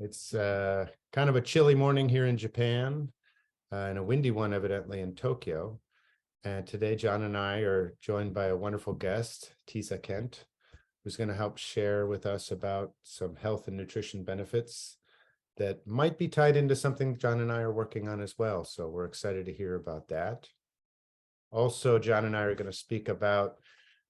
It's kind of a chilly morning here in Japan, and a windy one evidently in Tokyo. And today, Jon and I are joined by a wonderful guest, Tisa Kent, who's going to help share with us about some health and nutrition benefits that might be tied into something Jon and I are working on as well. So we're excited to hear about that. Also, Jon and I are going to speak about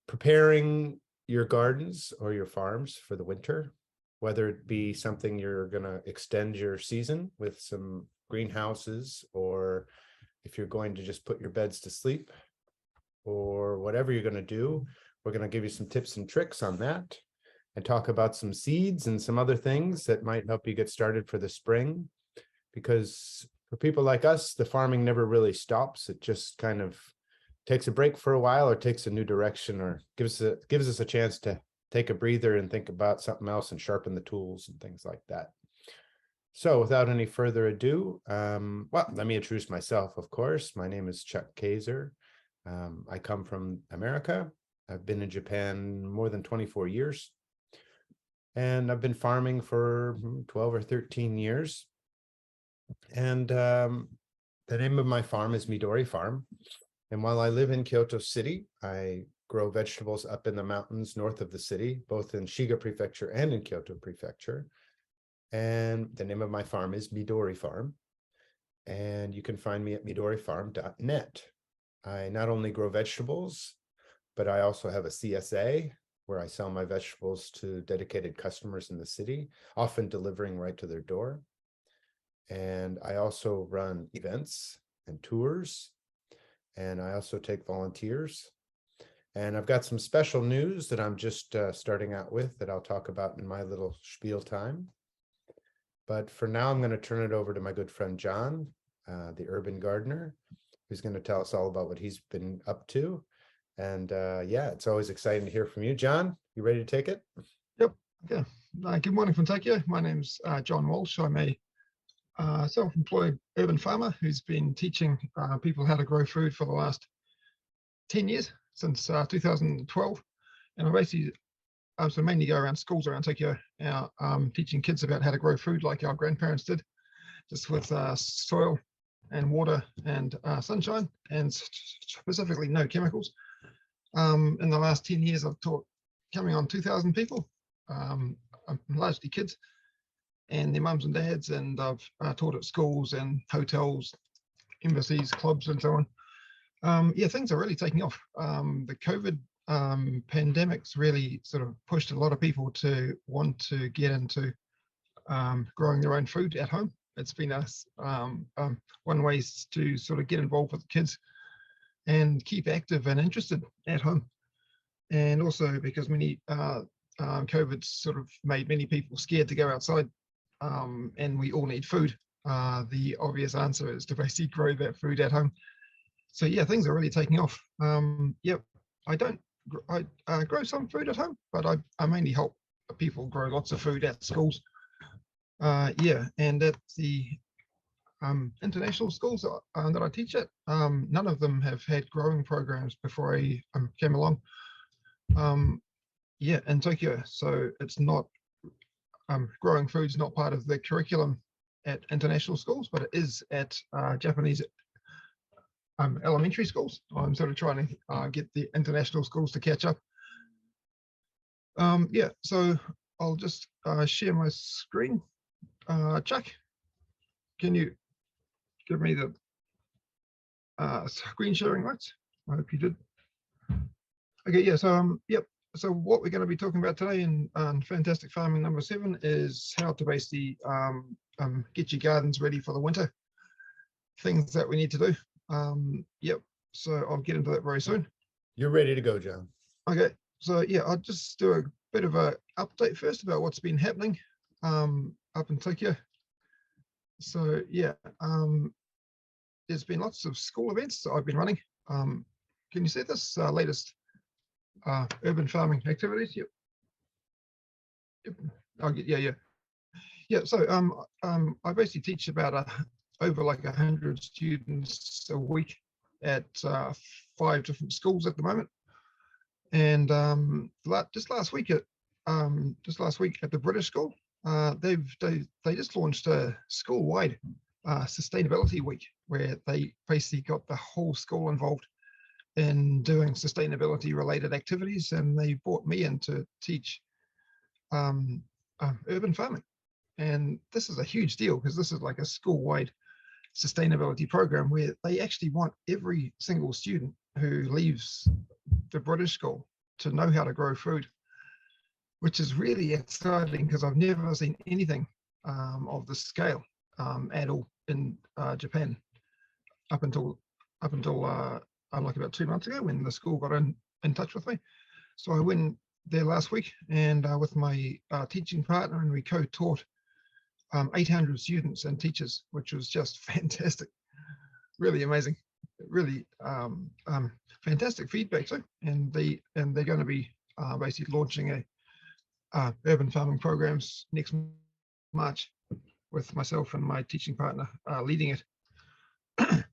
preparing your gardens or your farms for the winter, whether it be something you're going to extend your season with some greenhouses, or if you're going to just put your beds to sleep, or whatever you're going to do. We're going to give you some tips and tricks on that and talk about some seeds and some other things that might help you get started for the spring. Because for people like us, the farming never really stops. It just kind of takes a break for a while, or takes a new direction, or gives us a chance to take a breather and think about something else and sharpen the tools and things like that. So without any further ado, well, let me introduce myself, of course. My name is Chuck Kayser. I come from America. I've been in Japan more than 24 years. And I've been farming for 12 or 13 years. And the name of my farm is Midori Farm. And while I live in Kyoto City, I grow vegetables up in the mountains north of the city, both in Shiga Prefecture and in Kyoto Prefecture. And the name of my farm is Midori Farm. And you can find me at midorifarm.net. I not only grow vegetables, but I also have a CSA where I sell my vegetables to dedicated customers in the city, often delivering right to their door. And I also run events and tours, and I also take volunteers. And I've got some special news that I'm just starting out with that I'll talk about in my little spiel time. But for now, I'm going to turn it over to my good friend, Jon, the urban gardener, who's going to tell us all about what he's been up to. And yeah, it's always exciting to hear from you. Jon, you ready to take it? Yep. Yeah. Good morning from Tokyo. My name's Jon Walsh. I'm a self-employed urban farmer who's been teaching people how to grow food for the last 10 years, since 2012. And I mainly go around schools around Tokyo, teaching kids about how to grow food like our grandparents did, just with soil and water and sunshine, and specifically no chemicals. In the last 10 years, I've taught coming on 2,000 people, largely kids and their mums and dads, and I've taught at schools and hotels, embassies, clubs, and so on. Yeah, things are really taking off. The COVID pandemic's really sort of pushed a lot of people to want to get into growing their own food at home. It's been one way to sort of get involved with the kids and keep active and interested at home. And also because COVID sort of made many people scared to go outside, and we all need food. The obvious answer is to basically grow that food at home. So yeah, things are really taking off. Yep, I grow some food at home, but I mainly help people grow lots of food at schools. Yeah, and at the international schools that I teach at, none of them have had growing programs before I came along. Yeah, in Tokyo, so it's not growing food's not part of the curriculum at international schools, but it is at Japanese elementary schools. I'm sort of trying to get the international schools to catch up. Yeah, so I'll just share my screen. Chuck, can you give me the screen sharing rights? I hope you did. Okay, yeah, so yep. So what we're going to be talking about today in Fantastic Farming number 7 is how to basically get your gardens ready for the winter. Things that we need to do. Yep, so I'll get into that very soon. You're ready to go, Jon. Okay, so yeah, I'll just do a bit of a update first about what's been happening up in Tokyo. So yeah, there's been lots of school events that I've been running. Can you see this latest urban farming activities? Yep. Yep. Yeah. So I basically teach about over like 100 students a week at 5 different schools at the moment. And just last week at the British school, they just launched a school-wide sustainability week where they basically got the whole school involved in doing sustainability related activities, and they brought me in to teach urban farming. And this is a huge deal because this is like a school-wide sustainability program where they actually want every single student who leaves the British school to know how to grow food, which is really exciting because I've never seen anything of this scale at all in Japan up until like about 2 months ago when the school got in touch with me. So I went there last week and with my teaching partner, and we co-taught 800 students and teachers, which was just fantastic, really amazing, really fantastic feedback too. And they're going to be basically launching a urban farming programs next March with myself and my teaching partner leading it. Hang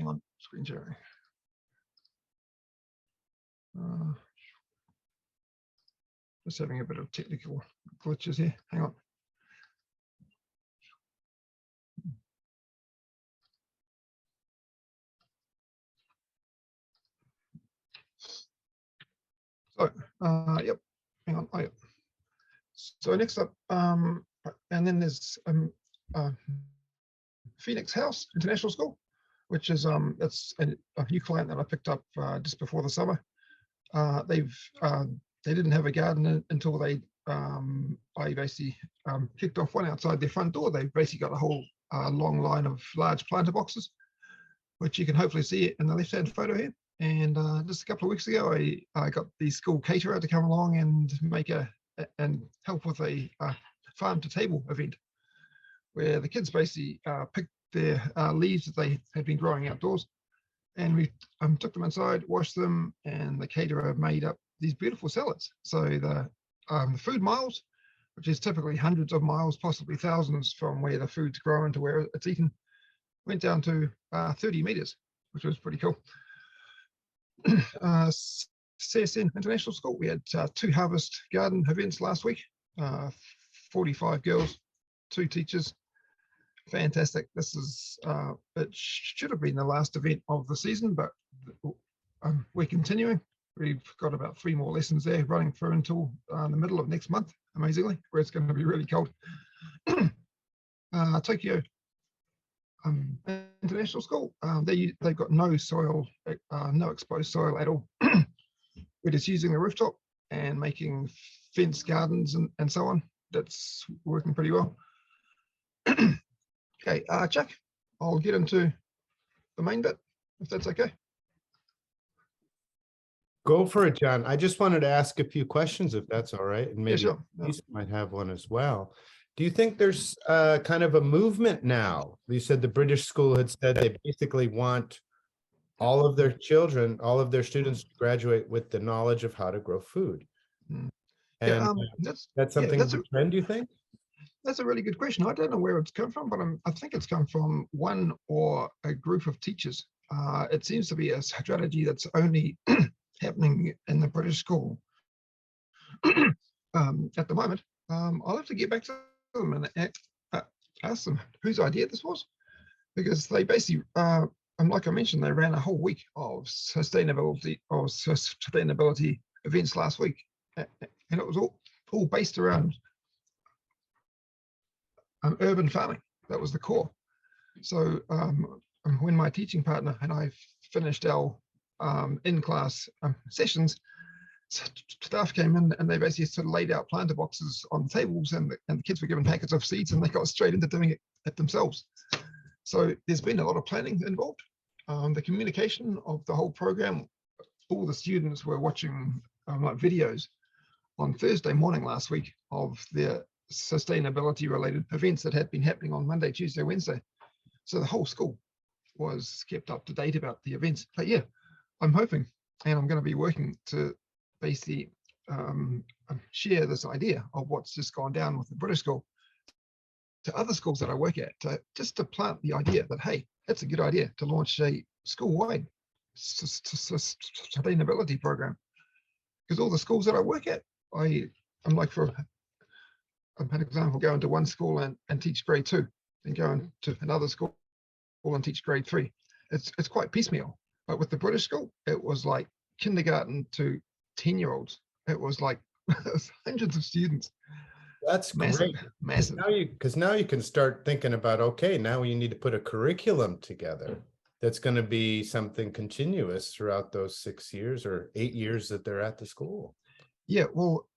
on, screen sharing. Just having a bit of technical glitches here. Hang on. So, yep. Hang on. Oh, yep. So next up, and then there's Phoenix House International School, which is it's a new client that I picked up just before the summer. They didn't have a garden until I basically kicked off one outside their front door. They've basically got a whole long line of large planter boxes, which you can hopefully see in the left-hand photo here. And just a couple of weeks ago, I got the school caterer to come along and and help with a farm to table event, where the kids basically picked their leaves that they had been growing outdoors, and we took them inside, washed them, and the caterer made up these beautiful salads. So the food miles, which is typically hundreds of miles, possibly thousands from where the food's grown to where it's eaten, went down to 30 meters, which was pretty cool. CSN International School, we had 2 harvest garden events last week, 45 girls, 2 teachers. Fantastic. This is it should have been the last event of the season, but we're continuing. We've got about 3 more lessons there running through until the middle of next month, amazingly, where it's going to be really cold. Tokyo International School, they've got no soil, no exposed soil at all. We're just using the rooftop and making fenced gardens and so on. That's working pretty well. Okay, Chuck, I'll get into the main bit, if that's okay. Go for it, John. I just wanted to ask a few questions, if that's all right, and maybe Yeah, sure. Lisa might have one as well. Do you think there's kind of a movement now? You said the British school had said they basically want all of their children, all of their students to graduate with the knowledge of how to grow food. And Yeah, that's something of a trend, do you think? That's a really good question. I don't know where it's come from, but I think it's come from one or a group of teachers. It seems to be a strategy that's only happening in the British school at the moment. I'll have to get back to them and ask them whose idea this was, because they basically, like I mentioned, they ran a whole week of sustainability events last week, and it was all based around urban farming. That was the core. So when my teaching partner and I finished our in-class sessions, staff came in and they basically sort of laid out planter boxes on the tables, and the kids were given packets of seeds, and they got straight into doing it themselves. So there's been a lot of planning involved. The communication of the whole program, all the students were watching like videos on Thursday morning last week of their sustainability related events that had been happening on Monday, Tuesday, Wednesday. So the whole school was kept up to date about the events. But yeah, I'm hoping, and I'm going to be working to basically share this idea of what's just gone down with the British school to other schools that I work at, just to plant the idea that, hey, it's a good idea to launch a school-wide sustainability program. Because all the schools that I work at, I'm like, for an example, go into one school and teach grade 2, then go into another school and teach grade 3. It's quite piecemeal. But with the British school, it was like kindergarten to 10-year-olds. It was like hundreds of students. That's Massive, great. massive. Because now you can start thinking about, okay, now you need to put a curriculum together that's going to be something continuous throughout those 6 years or 8 years that they're at the school. Yeah, well,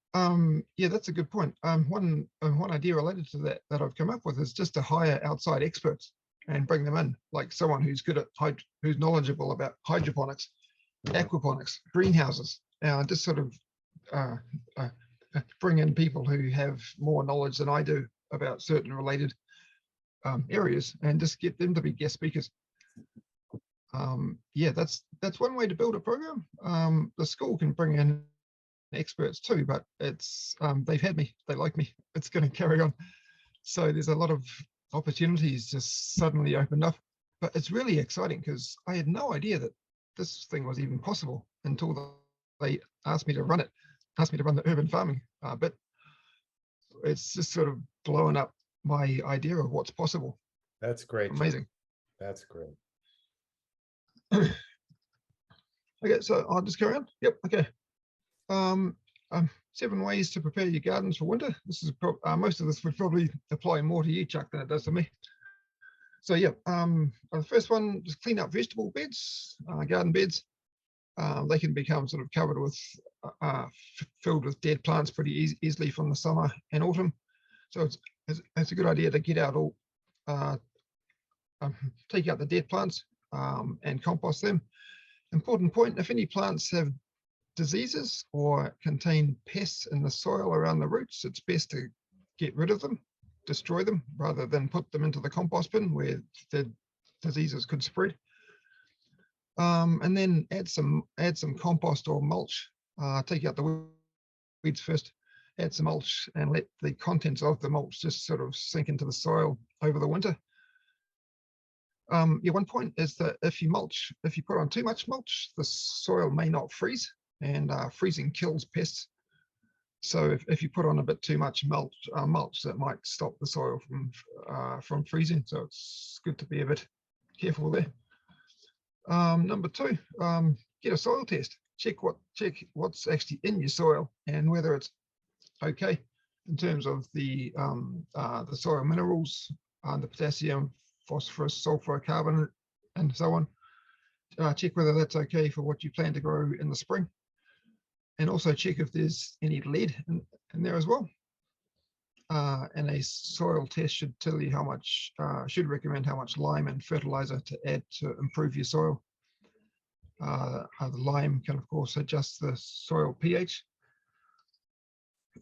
yeah, that's a good point. One idea related to that I've come up with is just to hire outside experts and bring them in, like someone who's good at who's knowledgeable about hydroponics, aquaponics, greenhouses, just sort of bring in people who have more knowledge than I do about certain related areas, and just get them to be guest speakers. Yeah, that's one way to build a program. The school can bring in experts too, but it's they've had me, they like me, it's going to carry on. So there's a lot of opportunities just suddenly opened up, but it's really exciting because I had no idea that this thing was even possible until they asked me to run it, asked me to run the urban farming bit. It's just sort of blowing up my idea of what's possible. That's great. Amazing. John. That's great. Okay, so I'll just carry on. Yep. Okay. 7 ways to prepare your gardens for winter. This is most of this would probably apply more to you, Chuck, than it does to me. So yeah, the first one, just clean up vegetable beds, garden beds. They can become sort of covered with, filled with dead plants pretty easily from the summer and autumn. So it's a good idea to get out all, take out the dead plants and compost them. Important point, if any plants have diseases or contain pests in the soil around the roots, it's best to get rid of them, destroy them, rather than put them into the compost bin where the diseases could spread. And then add some compost or mulch. Take out the weeds first, add some mulch, and let the contents of the mulch just sort of sink into the soil over the winter. Yeah, one point is that if you put on too much mulch, the soil may not freeze, and freezing kills pests. So if you put on a bit too much mulch, that might stop the soil from freezing. So it's good to be a bit careful there. Number 2, get a soil test. Check what's actually in your soil and whether it's okay in terms of the soil minerals, the potassium, phosphorus, sulfur, carbon, and so on. Check whether that's okay for what you plan to grow in the spring. And also check if there's any lead in there as well. And a soil test should tell you how much, should recommend how much lime and fertilizer to add to improve your soil. The lime can, of course, adjust the soil pH.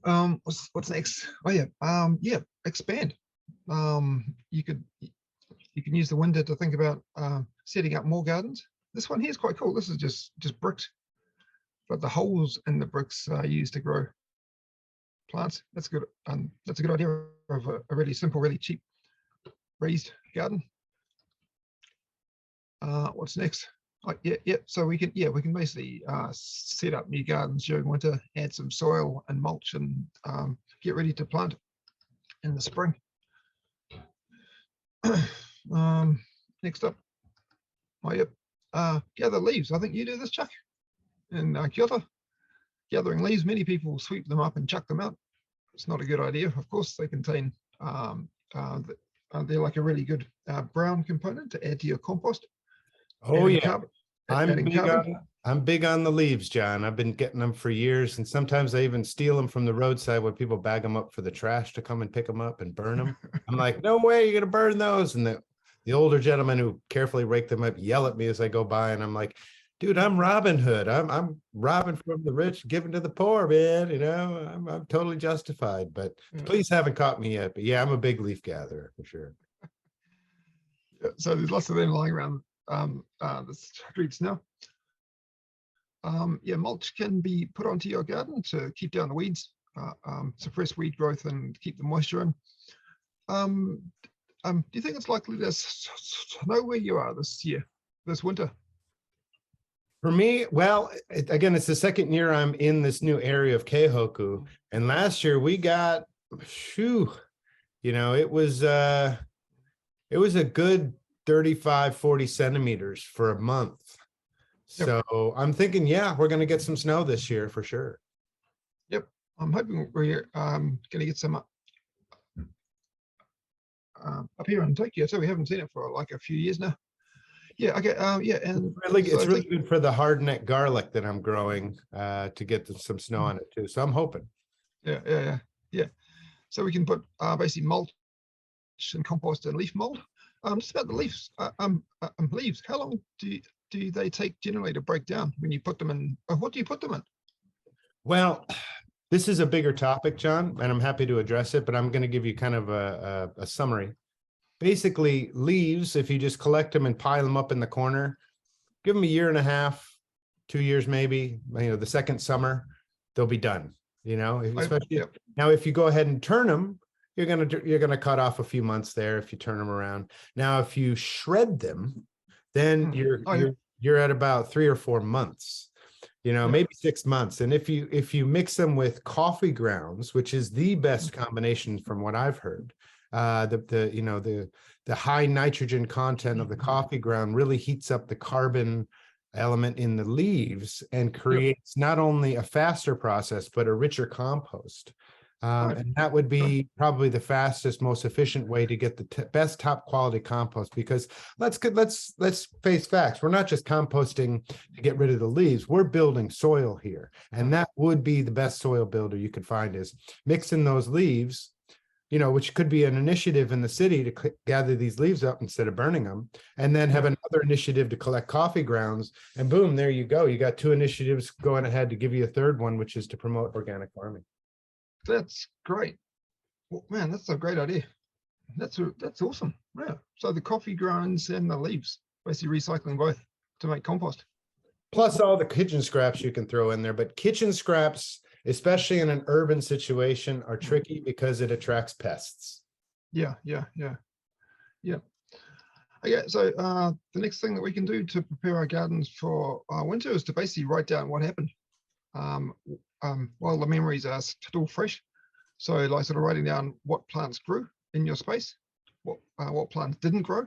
What's next? Oh yeah, yeah, expand. You can use the winter to think about setting up more gardens. This one here is quite cool. This is just bricks, but the holes in the bricks are used to grow plants. That's good. That's a good idea of a really simple, really cheap raised garden. What's next? Yeah. So we can basically set up new gardens during winter, add some soil and mulch, and get ready to plant in the spring. Next up, gather leaves. I think you do this, Chuck, in Kyoto. Gathering leaves, many people sweep them up and chuck them out. It's not a good idea. Of course, they contain, they're like a really good brown component to add to your compost. Oh yeah, I'm big on the leaves, John. I've been getting them for years, and sometimes I even steal them from the roadside where people bag them up for the trash to come and pick them up and burn them. I'm like, no way, you're gonna burn those. And the older gentlemen who carefully rake them up yell at me as I go by, and I'm like, dude, I'm Robin Hood. I'm robbing from the rich, giving to the poor, man. You know, I'm totally justified. But the police haven't caught me yet. But yeah, I'm a big leaf gatherer for sure. So there's lots of them lying around the streets now. Yeah, mulch can be put onto your garden to keep down the weeds, suppress weed growth, and keep the moisture in. Do you think it's likely to snow where you are this winter? For me, well, again, it's the second year I'm in this new area of Keihoku. And last year we got Shoo, it was a good 35, 40 centimeters for a month. Yep. So I'm thinking, yeah, we're going to get some snow this year for sure. Yep. I'm hoping we're going to get some up here in Tokyo. So we haven't seen it for like a few years now. Yeah. Okay. Yeah. And It's really good for the hardneck garlic that I'm growing to get some snow on it too. So I'm hoping. Yeah. So we can put basically mulch and compost and leaf mold. Just about the leaves. Leaves. How long do they take generally to break down when you put them in? What do you put them in? Well, this is a bigger topic, John, and I'm happy to address it, but I'm going to give you kind of a summary. Basically, leaves, if you just collect them and pile them up in the corner, give them a year and a half, 2 years maybe, the second summer, they'll be done, especially now if you go ahead and turn them, you're gonna cut off a few months there if you turn them around. Now, if you shred them, then you're at about 3 or 4 months, maybe 6 months. And if you mix them with coffee grounds, which is the best combination from what I've heard, the high nitrogen content of the coffee ground really heats up the carbon element in the leaves and creates not only a faster process but a richer compost. And that would be probably the fastest, most efficient way to get the best top quality compost, because let's face facts. We're not just composting to get rid of the leaves. We're building soil here. And that would be the best soil builder you could find, is mixing those leaves, which could be an initiative in the city to gather these leaves up instead of burning them, and then have another initiative to collect coffee grounds. And boom, there you go. You got 2 initiatives going ahead to give you a third one, which is to promote organic farming. That's great. Well, man, that's a great idea. That's awesome. Yeah. So the coffee grounds and the leaves, basically recycling both to make compost. Plus all the kitchen scraps you can throw in there. But kitchen scraps, especially in an urban situation, are tricky because it attracts pests. Yeah. Okay, so the next thing that we can do to prepare our gardens for winter is to basically write down what happened while the memories are still fresh. So like sort of writing down what plants grew in your space, what plants didn't grow,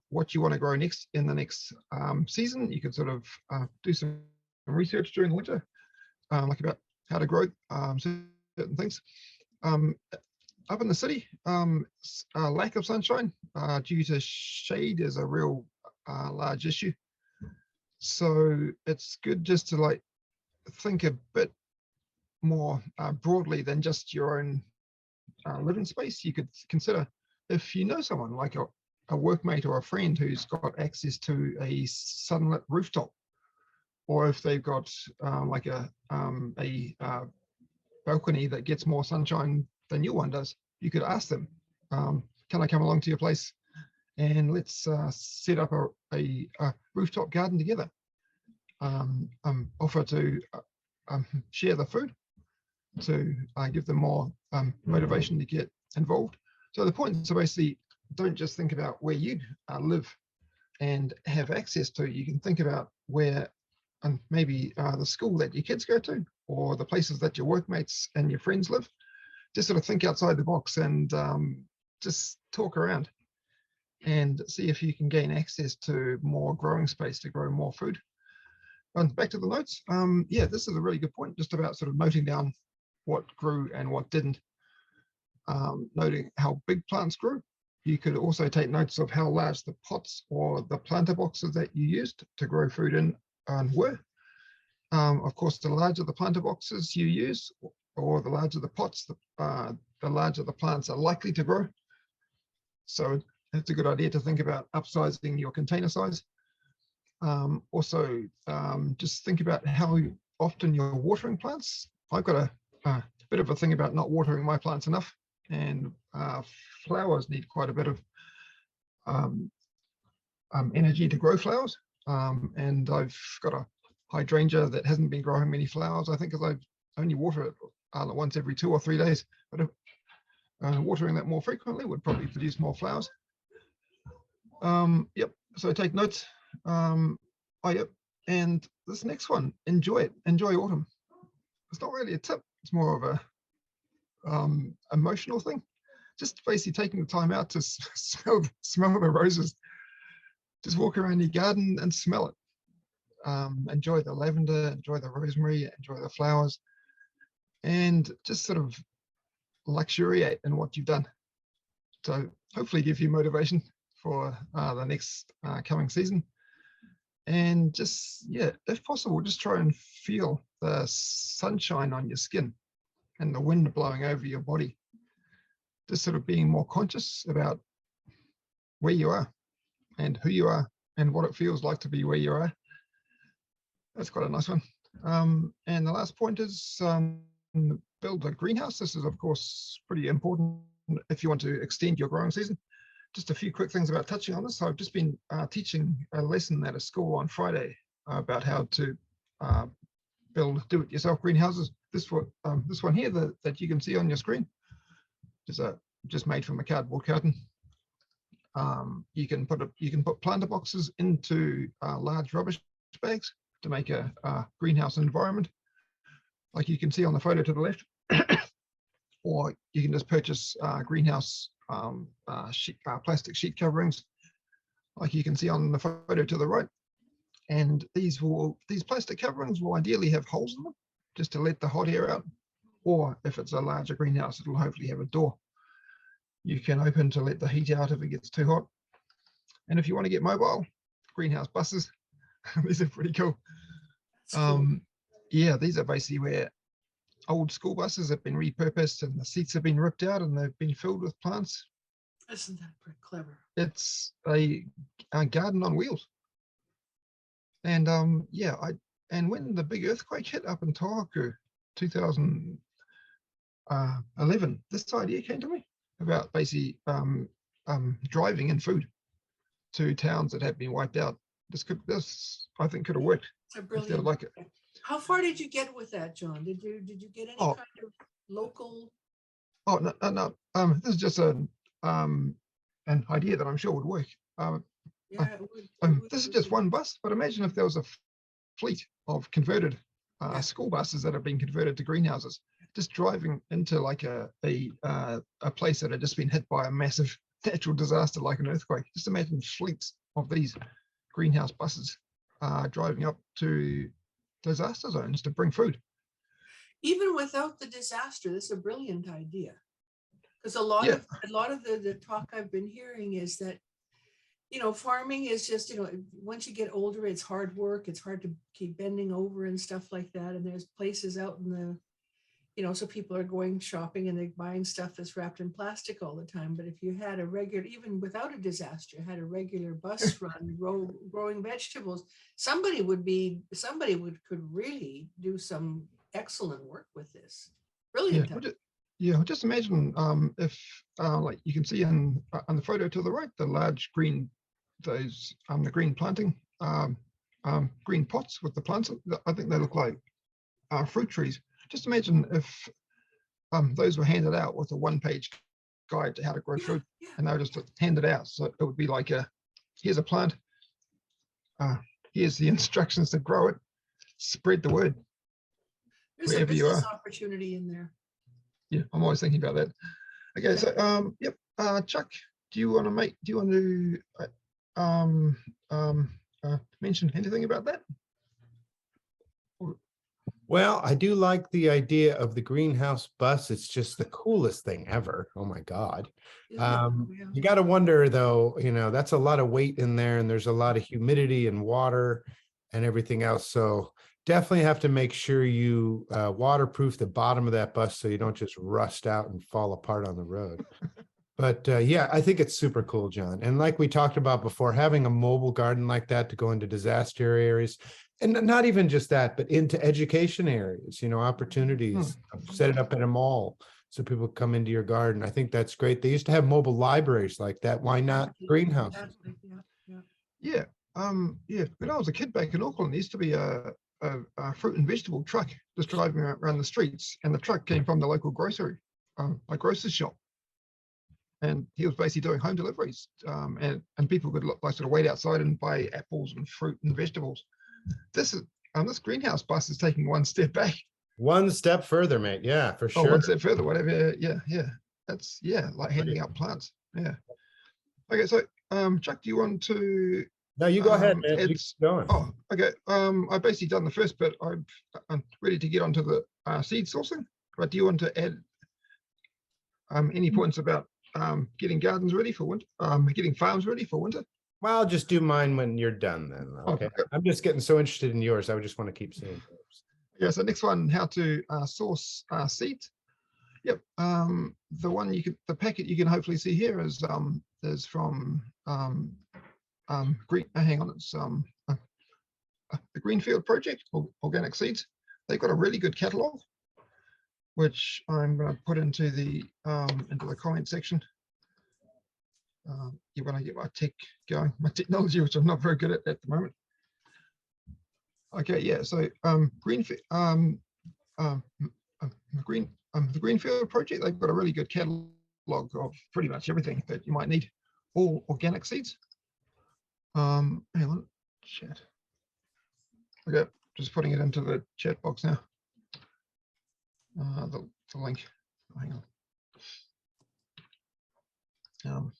what you want to grow next in the next season. You could sort of do some research during the winter, like about how to grow certain things. Up in the city, lack of sunshine due to shade is a real large issue. So it's good just to like think a bit more broadly than just your own living space. You could consider, if you know someone like a workmate or a friend who's got access to a sunlit rooftop, or if they've got like a balcony that gets more sunshine than your one does, you could ask them, can I come along to your place and let's set up a rooftop garden together. Offer to share the food to give them more motivation to get involved. So the point is basically, don't just think about where you live and have access to. You can think about where maybe the school that your kids go to, or the places that your workmates and your friends live. Just sort of think outside the box and just talk around and see if you can gain access to more growing space to grow more food. And back to the notes, yeah, this is a really good point, just about sort of noting down what grew and what didn't, noting how big plants grew. You could also take notes of how large the pots or the planter boxes that you used to grow food in were. Of course, the larger the planter boxes you use, or the larger the pots, the larger the plants are likely to grow. So it's a good idea to think about upsizing your container size. Also, just think about how often you're watering plants. I've got a bit of a thing about not watering my plants enough, and flowers need quite a bit of energy to grow flowers. And I've got a hydrangea that hasn't been growing many flowers, I think, because I only water it once every 2 or 3 days. But watering that more frequently would probably produce more flowers. Yep, so take notes. Yep, and this next one, enjoy it. Enjoy autumn. It's not really a tip. It's more of emotional thing. Just basically taking the time out to smell the roses. Just walk around your garden and smell it. Enjoy the lavender, enjoy the rosemary, enjoy the flowers, and just sort of luxuriate in what you've done. So hopefully give you motivation for the next coming season. And just, yeah, if possible, just try and feel the sunshine on your skin and the wind blowing over your body. Just sort of being more conscious about where you are and who you are and what it feels like to be where you are. That's quite a nice one. And the last point is build a greenhouse. This is, of course, pretty important if you want to extend your growing season. Just a few quick things about touching on this. So I've just been teaching a lesson at a school on Friday about how to build do-it-yourself greenhouses. This one here that you can see on your screen is just made from a cardboard carton. You can put planter boxes into large rubbish bags to make a greenhouse environment, like you can see on the photo to the left. Or you can just purchase greenhouse plastic sheet coverings, like you can see on the photo to the right. And these plastic coverings will ideally have holes in them, just to let the hot air out. Or if it's a larger greenhouse, it'll hopefully have a door you can open to let the heat out if it gets too hot. And if you want to get mobile, greenhouse buses, these are pretty cool. Yeah, these are basically where old school buses have been repurposed and the seats have been ripped out and they've been filled with plants. Isn't that pretty clever? It's a garden on wheels. And yeah, and when the big earthquake hit up in Tohoku, 2011, this idea came to me about basically driving in food to towns that had been wiped out. This I think could have worked. It's a brilliant. Like it. How far did you get with that, John? Did you get any kind of local? Oh no. This is just an idea that I'm sure would work. Yeah, this is just one bus, but imagine if there was a fleet of converted school buses that have been converted to greenhouses, just driving into like a place that had just been hit by a massive natural disaster like an earthquake. Just imagine fleets of these greenhouse buses driving up to disaster zones to bring food. Even without the disaster, this is a brilliant idea. Because a lot of the talk I've been hearing is that, farming is just, once you get older, it's hard work. It's hard to keep bending over and stuff like that. And there's places out in the, so people are going shopping and they're buying stuff that's wrapped in plastic all the time. But if you had a regular, even without a disaster, had a regular bus run growing vegetables, somebody could really do some excellent work with this. Brilliant. Yeah, just imagine if, like you can see on the photo to the right, the large green, the green planting, green pots with the plants. I think they look like fruit trees. Just imagine if those were handed out with a one-page guide to how to grow food, and they were just handed out. So it would be like here's a plant, here's the instructions to grow it, spread the word. There's a business opportunity in there. Yeah, I'm always thinking about that. Okay, so Chuck, do you want to mention anything about that? Well, I do like the idea of the greenhouse bus. It's just the coolest thing ever. Oh my God. You got to wonder though, that's a lot of weight in there and there's a lot of humidity and water and everything else. So definitely have to make sure you waterproof the bottom of that bus so you don't just rust out and fall apart on the road. But yeah, I think it's super cool, John. And like we talked about before, having a mobile garden like that to go into disaster areas, and not even just that, but into education areas, opportunities, set it up at a mall so people come into your garden. I think that's great. They used to have mobile libraries like that. Why not greenhouses? Yeah. When I was a kid back in Auckland, there used to be a fruit and vegetable truck just driving around the streets, and the truck came from the local grocery, a grocer's shop. And he was basically doing home deliveries, and people could sort of wait outside and buy apples and fruit and vegetables. This greenhouse bus is taking one step back. One step further, mate. Yeah, for Oh, sure. one step further, whatever. Yeah, yeah. That's like handing out plants. Yeah. Okay, so Chuck, do you want to No, you go ahead, man. You add? keep going. Oh, okay. I've basically done the first bit. I'm ready to get onto the seed sourcing. But do you want to add any points about getting gardens ready for winter? Getting farms ready for winter? Well, I'll just do mine when you're done then. Okay. Okay. I'm just getting so interested in yours. I would just want to keep seeing yours. Yeah. So next one, how to source seeds. Yep. The one the packet you can hopefully see here is from hang on, it's the Greenfield Project, Organic Seeds. They've got a really good catalog, which I'm going to put into the comment section. When I get my tech going, my technology, which I'm not very good at the moment. Okay, yeah. So Greenfield, the Greenfield Project, they've got a really good catalog of pretty much everything that you might need. All organic seeds. Hang on, chat. Okay, just putting it into the chat box now. The link. Hang on.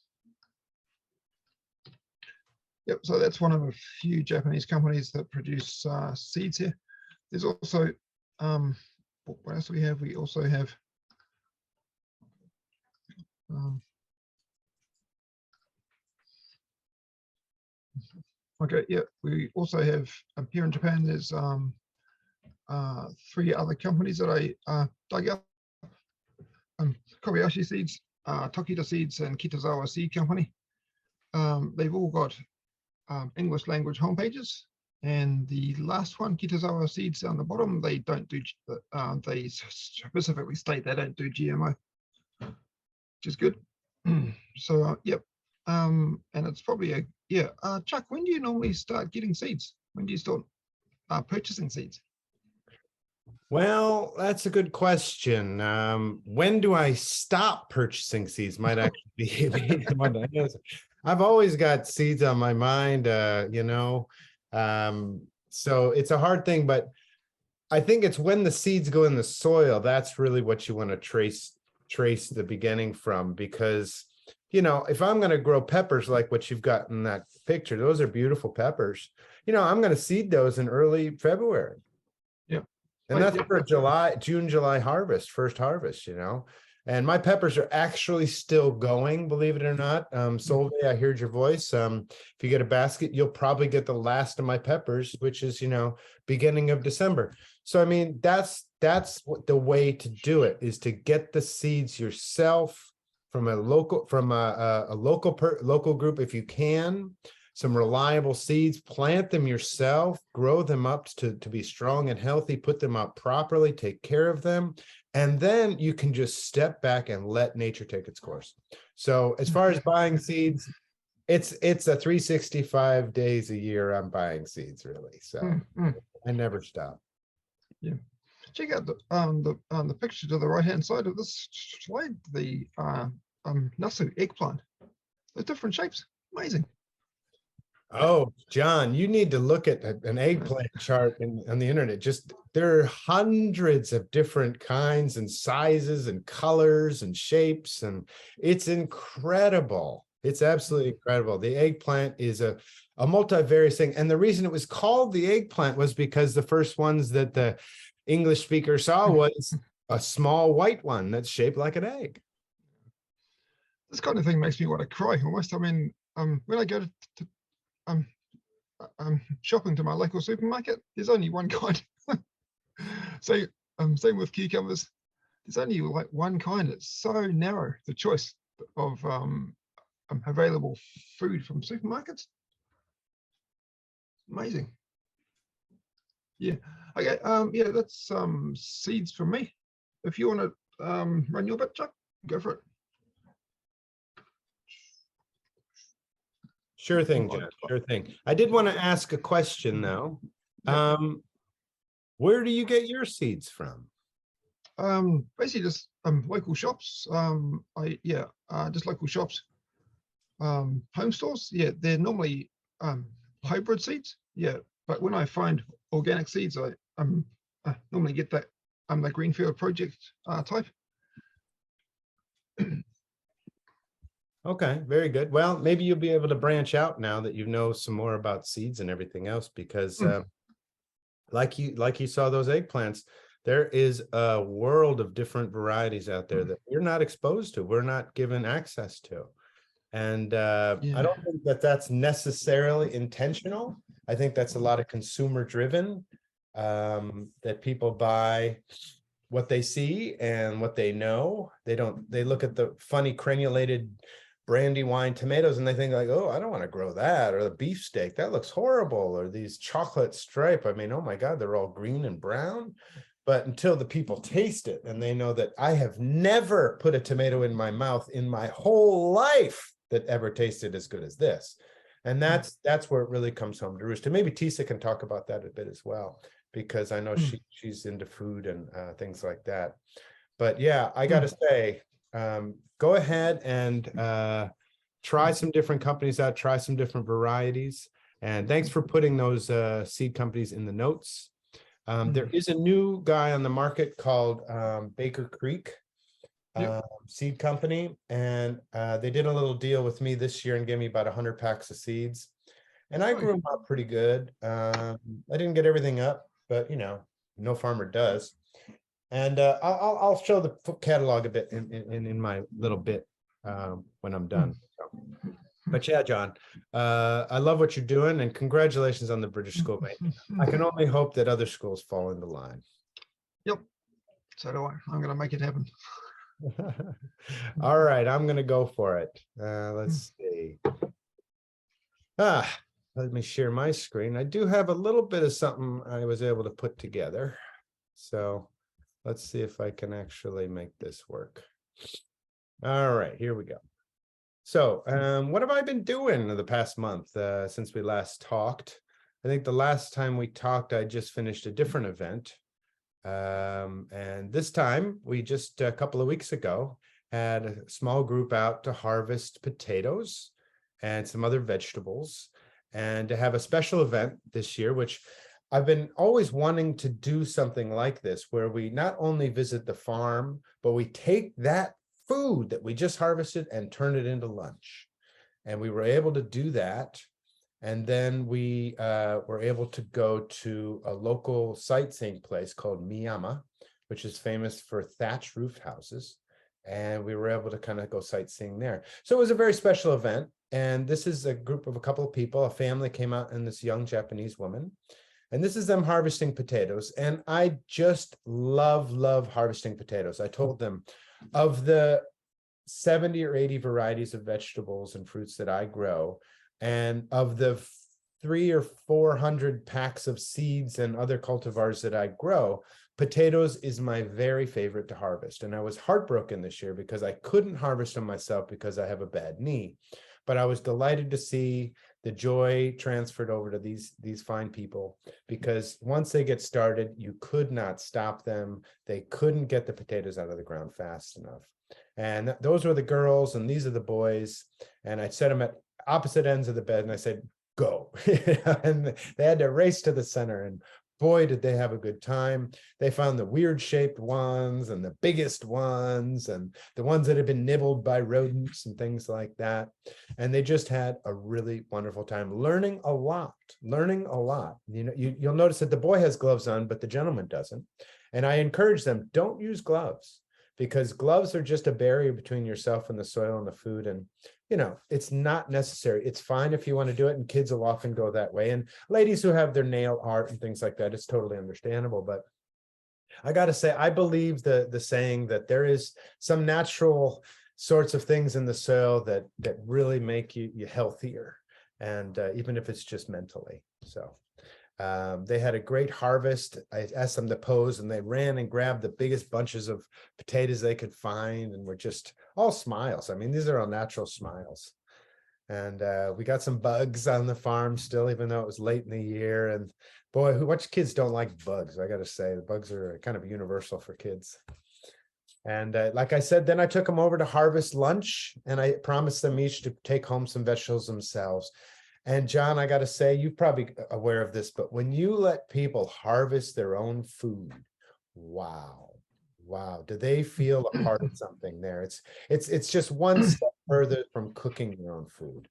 Yep, so that's one of a few Japanese companies that produce seeds here. There's also, what else do we have? We also have, okay, yeah, we also have, here in Japan, there's 3 other companies that I dug up. Kobayashi Seeds, Tokita Seeds, and Kitazawa Seed Company. They've all got English language homepages, and the last one, Kitazawa Seeds, on the bottom, they don't do. They specifically state they don't do GMO, which is good. So yep, and it's probably Chuck, when do you normally start getting seeds? When do you start purchasing seeds? Well, that's a good question. When do I stop purchasing seeds? Might actually be one to answer. I've always got seeds on my mind, so it's a hard thing, but I think it's when the seeds go in the soil, that's really what you want to trace the beginning from, because, if I'm going to grow peppers like what you've got in that picture, those are beautiful peppers. I'm going to seed those in early February. Yeah. And that's for June, July harvest, first harvest, And my peppers are actually still going, believe it or not. Solveig, I heard your voice. If you get a basket, you'll probably get the last of my peppers, which is, beginning of December. So, I mean, that's what the way to do it is to get the seeds yourself from a local group if you can. Some reliable seeds, plant them yourself, grow them up to be strong and healthy, put them out properly, take care of them. And then you can just step back and let nature take its course. So as far as buying seeds, it's a 365 days a year I'm buying seeds, really. So I never stop. Yeah. Check out the picture to the right-hand side of this slide, the nasu eggplant. They're different shapes. Amazing. Oh, John, you need to look at an eggplant chart on the internet. There are hundreds of different kinds and sizes and colors and shapes, and it's incredible. It's absolutely incredible. The eggplant is a multivarious thing. And the reason it was called the eggplant was because the first ones that the English speaker saw was a small white one that's shaped like an egg. This kind of thing makes me want to cry almost. I mean, when I go to shopping to my local supermarket, there's only one kind. So same with cucumbers. There's only like one kind. It's so narrow, the choice of available food from supermarkets. Amazing. Yeah. Okay. Yeah, that's seeds from me. If you want to run your bit, Chuck, go for it. Sure thing, John. Sure thing. I did want to ask a question though. Where do you get your seeds from? Basically just local shops. Just local shops. Home stores. Yeah, they're normally hybrid seeds. Yeah, but when I find organic seeds, I normally get that the greenfield project type. Okay, very good. Well, maybe you'll be able to branch out now that you know some more about seeds and everything else, because like you saw those eggplants, there is a world of different varieties out there that we're not exposed to, we're not given access to. And I don't think that that's necessarily intentional. I think that's a lot of consumer driven, that people buy what they see and what they know. They look at the funny crenulated Brandywine tomatoes and they think like, oh, I don't want to grow that, or the beefsteak, that looks horrible, or these chocolate stripe. I mean, oh my God, they're all green and brown. But until the people taste it and they know that I have never put a tomato in my mouth in my whole life that ever tasted as good as this. And that's where it really comes home to roost. And maybe Tisa can talk about that a bit as well, because I know she's into food and things like that. But yeah, I got to say, go ahead and try some different companies out, try some different varieties. And thanks for putting those seed companies in the notes. There is a new guy on the market called Baker Creek Seed Company. And they did a little deal with me this year and gave me about 100 packs of seeds. And I grew them up pretty good. I didn't get everything up, but you know, no farmer does. And I'll show the catalog a bit in my little bit when I'm done. So. But yeah, John, I love what you're doing, and congratulations on the British School, mate. I can only hope that other schools fall into line. Yep. So do I. I'm going to make it happen. All right, I'm going to go for it. Let's see. Let me share my screen. I do have a little bit of something I was able to put together. So let's see if I can actually make this work. All right, here we go. So what have I been doing the past month since we last talked? I think the last time we talked, I just finished a different event. And this time, we just a couple of weeks ago had a small group out to harvest potatoes and some other vegetables, and to have a special event this year, which I've been always wanting to do something like this, where we not only visit the farm, but we take that food that we just harvested and turn it into lunch. And we were able to do that. And then we were able to go to a local sightseeing place called Miyama, which is famous for thatch roofed houses. And we were able to kind of go sightseeing there. So it was a very special event. And this is a group of a couple of people, a family came out, and this young Japanese woman. And this is them harvesting potatoes. And I just love harvesting potatoes. I told them, of the 70 or 80 varieties of vegetables and fruits that I grow, and of the 300 or 400 packs of seeds and other cultivars that I grow, potatoes is my very favorite to harvest. And I was heartbroken this year because I couldn't harvest them myself because I have a bad knee. But I was delighted to see the joy transferred over to these fine people, because once they get started, you could not stop them. They couldn't get the potatoes out of the ground fast enough. And those were the girls, and these are the boys. And I set them at opposite ends of the bed, and I said, go. And they had to race to the center, and boy, did they have a good time. They found the weird shaped ones and the biggest ones and the ones that had been nibbled by rodents and things like that. And they just had a really wonderful time learning a lot. You know, you'll notice that the boy has gloves on, but the gentleman doesn't. And I encourage them, don't use gloves, because gloves are just a barrier between yourself and the soil and the food. And, you know, it's not necessary. It's fine if you want to do it. And kids will often go that way. And ladies who have their nail art and things like that, it's totally understandable. But I got to say, I believe the saying that there is some natural sorts of things in the soil that really make you healthier. And even if it's just mentally. So they had a great harvest. I asked them to pose, and they ran and grabbed the biggest bunches of potatoes they could find, and were just all smiles. I mean, these are all natural smiles. And we got some bugs on the farm still, even though it was late in the year. And boy, which kids don't like bugs? I got to say, the bugs are kind of universal for kids. And like I said, then I took them over to harvest lunch, and I promised them each to take home some vegetables themselves. And John, I got to say, you're probably aware of this, but when you let people harvest their own food, wow, wow. Do they feel a part of something there? It's just one step further from cooking your own food.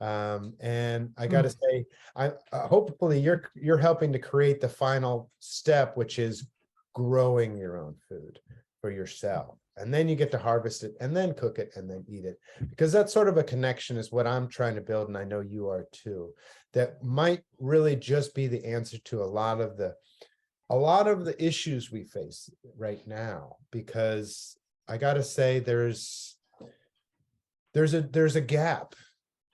And I got to say, I hopefully you're helping to create the final step, which is growing your own food for yourself. And then you get to harvest it and then cook it and then eat it, because that sort of a connection is what I'm trying to build. And I know you are too. That might really just be the answer to a lot of the issues we face right now, because I got to say there's a gap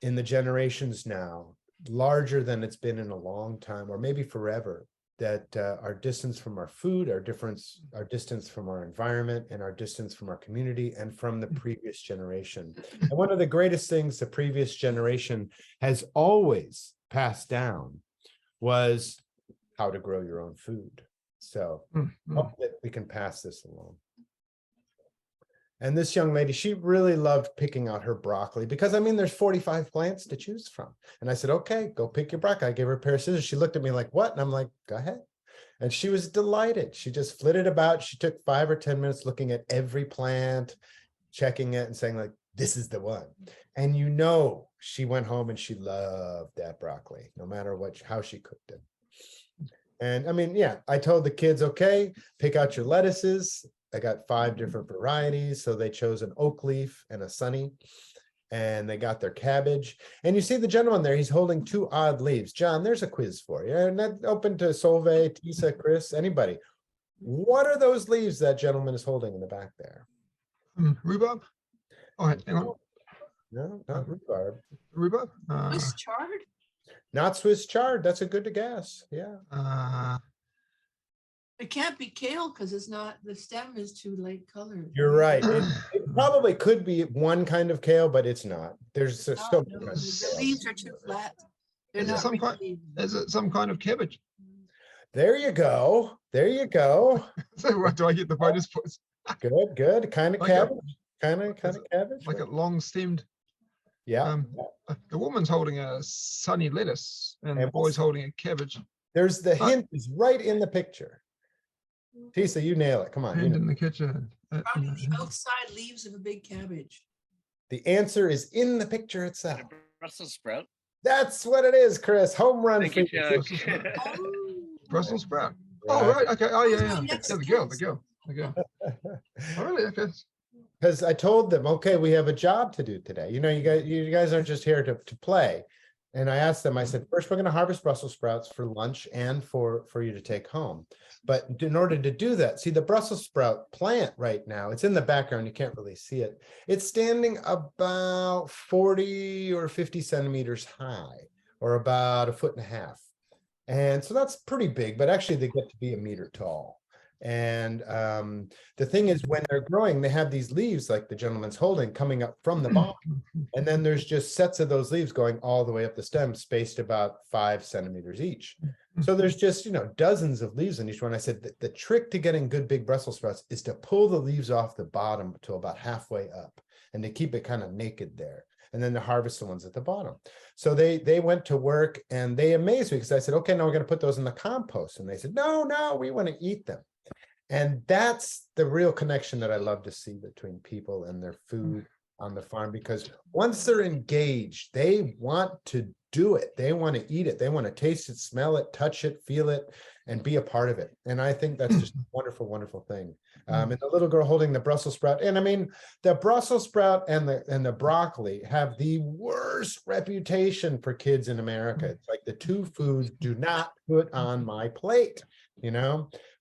in the generations now, larger than it's been in a long time, or maybe forever, that our distance from our food, our distance from our environment, and our distance from our community and from the previous generation. And one of the greatest things the previous generation has always passed down was how to grow your own food. So hope that we can pass this along. And this young lady, she really loved picking out her broccoli, because I mean, there's 45 plants to choose from. And I said, okay, go pick your broccoli. I gave her a pair of scissors. She looked at me like, what? And I'm like, go ahead. And she was delighted. She just flitted about. She took 5 or 10 minutes looking at every plant, checking it and saying like, this is the one. And you know, she went home and she loved that broccoli, no matter how she cooked it. And I mean, yeah, I told the kids, okay, pick out your lettuces. I got 5 different varieties. So they chose an oak leaf and a sunny, and they got their cabbage. And you see the gentleman there, he's holding 2 odd leaves. John, there's a quiz for you. And that's open to Solveig, Tisa, Chris, anybody. What are those leaves that gentleman is holding in the back there? Rhubarb? All right, hang on. No, not rhubarb. Rhubarb? Swiss chard? Not Swiss chard. That's a good guess. Yeah. It can't be kale because it's not, the stem is too light colored. You're right. It probably could be one kind of kale, but it's not. There's so many No, kinds the of kale. leaves are too flat. They're Is it not some kind? really- Is it some kind of cabbage? There you go. There you go. So what do I get the bonus points? Good. Kind of Like a- cabbage. Kind of cabbage. Like a long-stemmed. Yeah. The woman's holding a sunny lettuce, and the And boy's holding a cabbage. There's the hint is right in the picture. Tisa, you nail it. Come on. Hand in the kitchen. Probably the outside leaves of a big cabbage. The answer is in the picture itself. Brussels sprout. That's what it is, Chris. Home run. Thank you, for Chuck. Brussels sprout. Oh, right. Okay. Oh, yeah. The girl. Oh, really? Okay. Because I told them, okay, we have a job to do today. You know, you guys aren't just here to play. And I asked them, I said, first, we're going to harvest Brussels sprouts for lunch and for you to take home. But in order to do that, see the Brussels sprout plant right now, it's in the background. You can't really see it. It's standing about 40 or 50 centimeters high, or about 1.5 feet. And so that's pretty big, but actually they get to be 1 meter tall. And the thing is, when they're growing, they have these leaves like the gentleman's holding coming up from the bottom. And then there's just sets of those leaves going all the way up the stem, spaced about 5 centimeters each. So there's just, dozens of leaves in each one. I said that the trick to getting good big Brussels sprouts is to pull the leaves off the bottom to about halfway up and to keep it kind of naked there. And then to harvest the ones at the bottom. So they went to work and they amazed me, because I said, okay, now we're going to put those in the compost. And they said, no, we want to eat them. And that's the real connection that I love to see between people and their food on the farm, because once they're engaged, they want to do it. They want to eat it. They want to taste it, smell it, touch it, feel it, and be a part of it. And I think that's just a wonderful, wonderful thing. And the little girl holding the Brussels sprout. And I mean, the Brussels sprout and the broccoli have the worst reputation for kids in America. It's like the 2 foods do not put on my plate,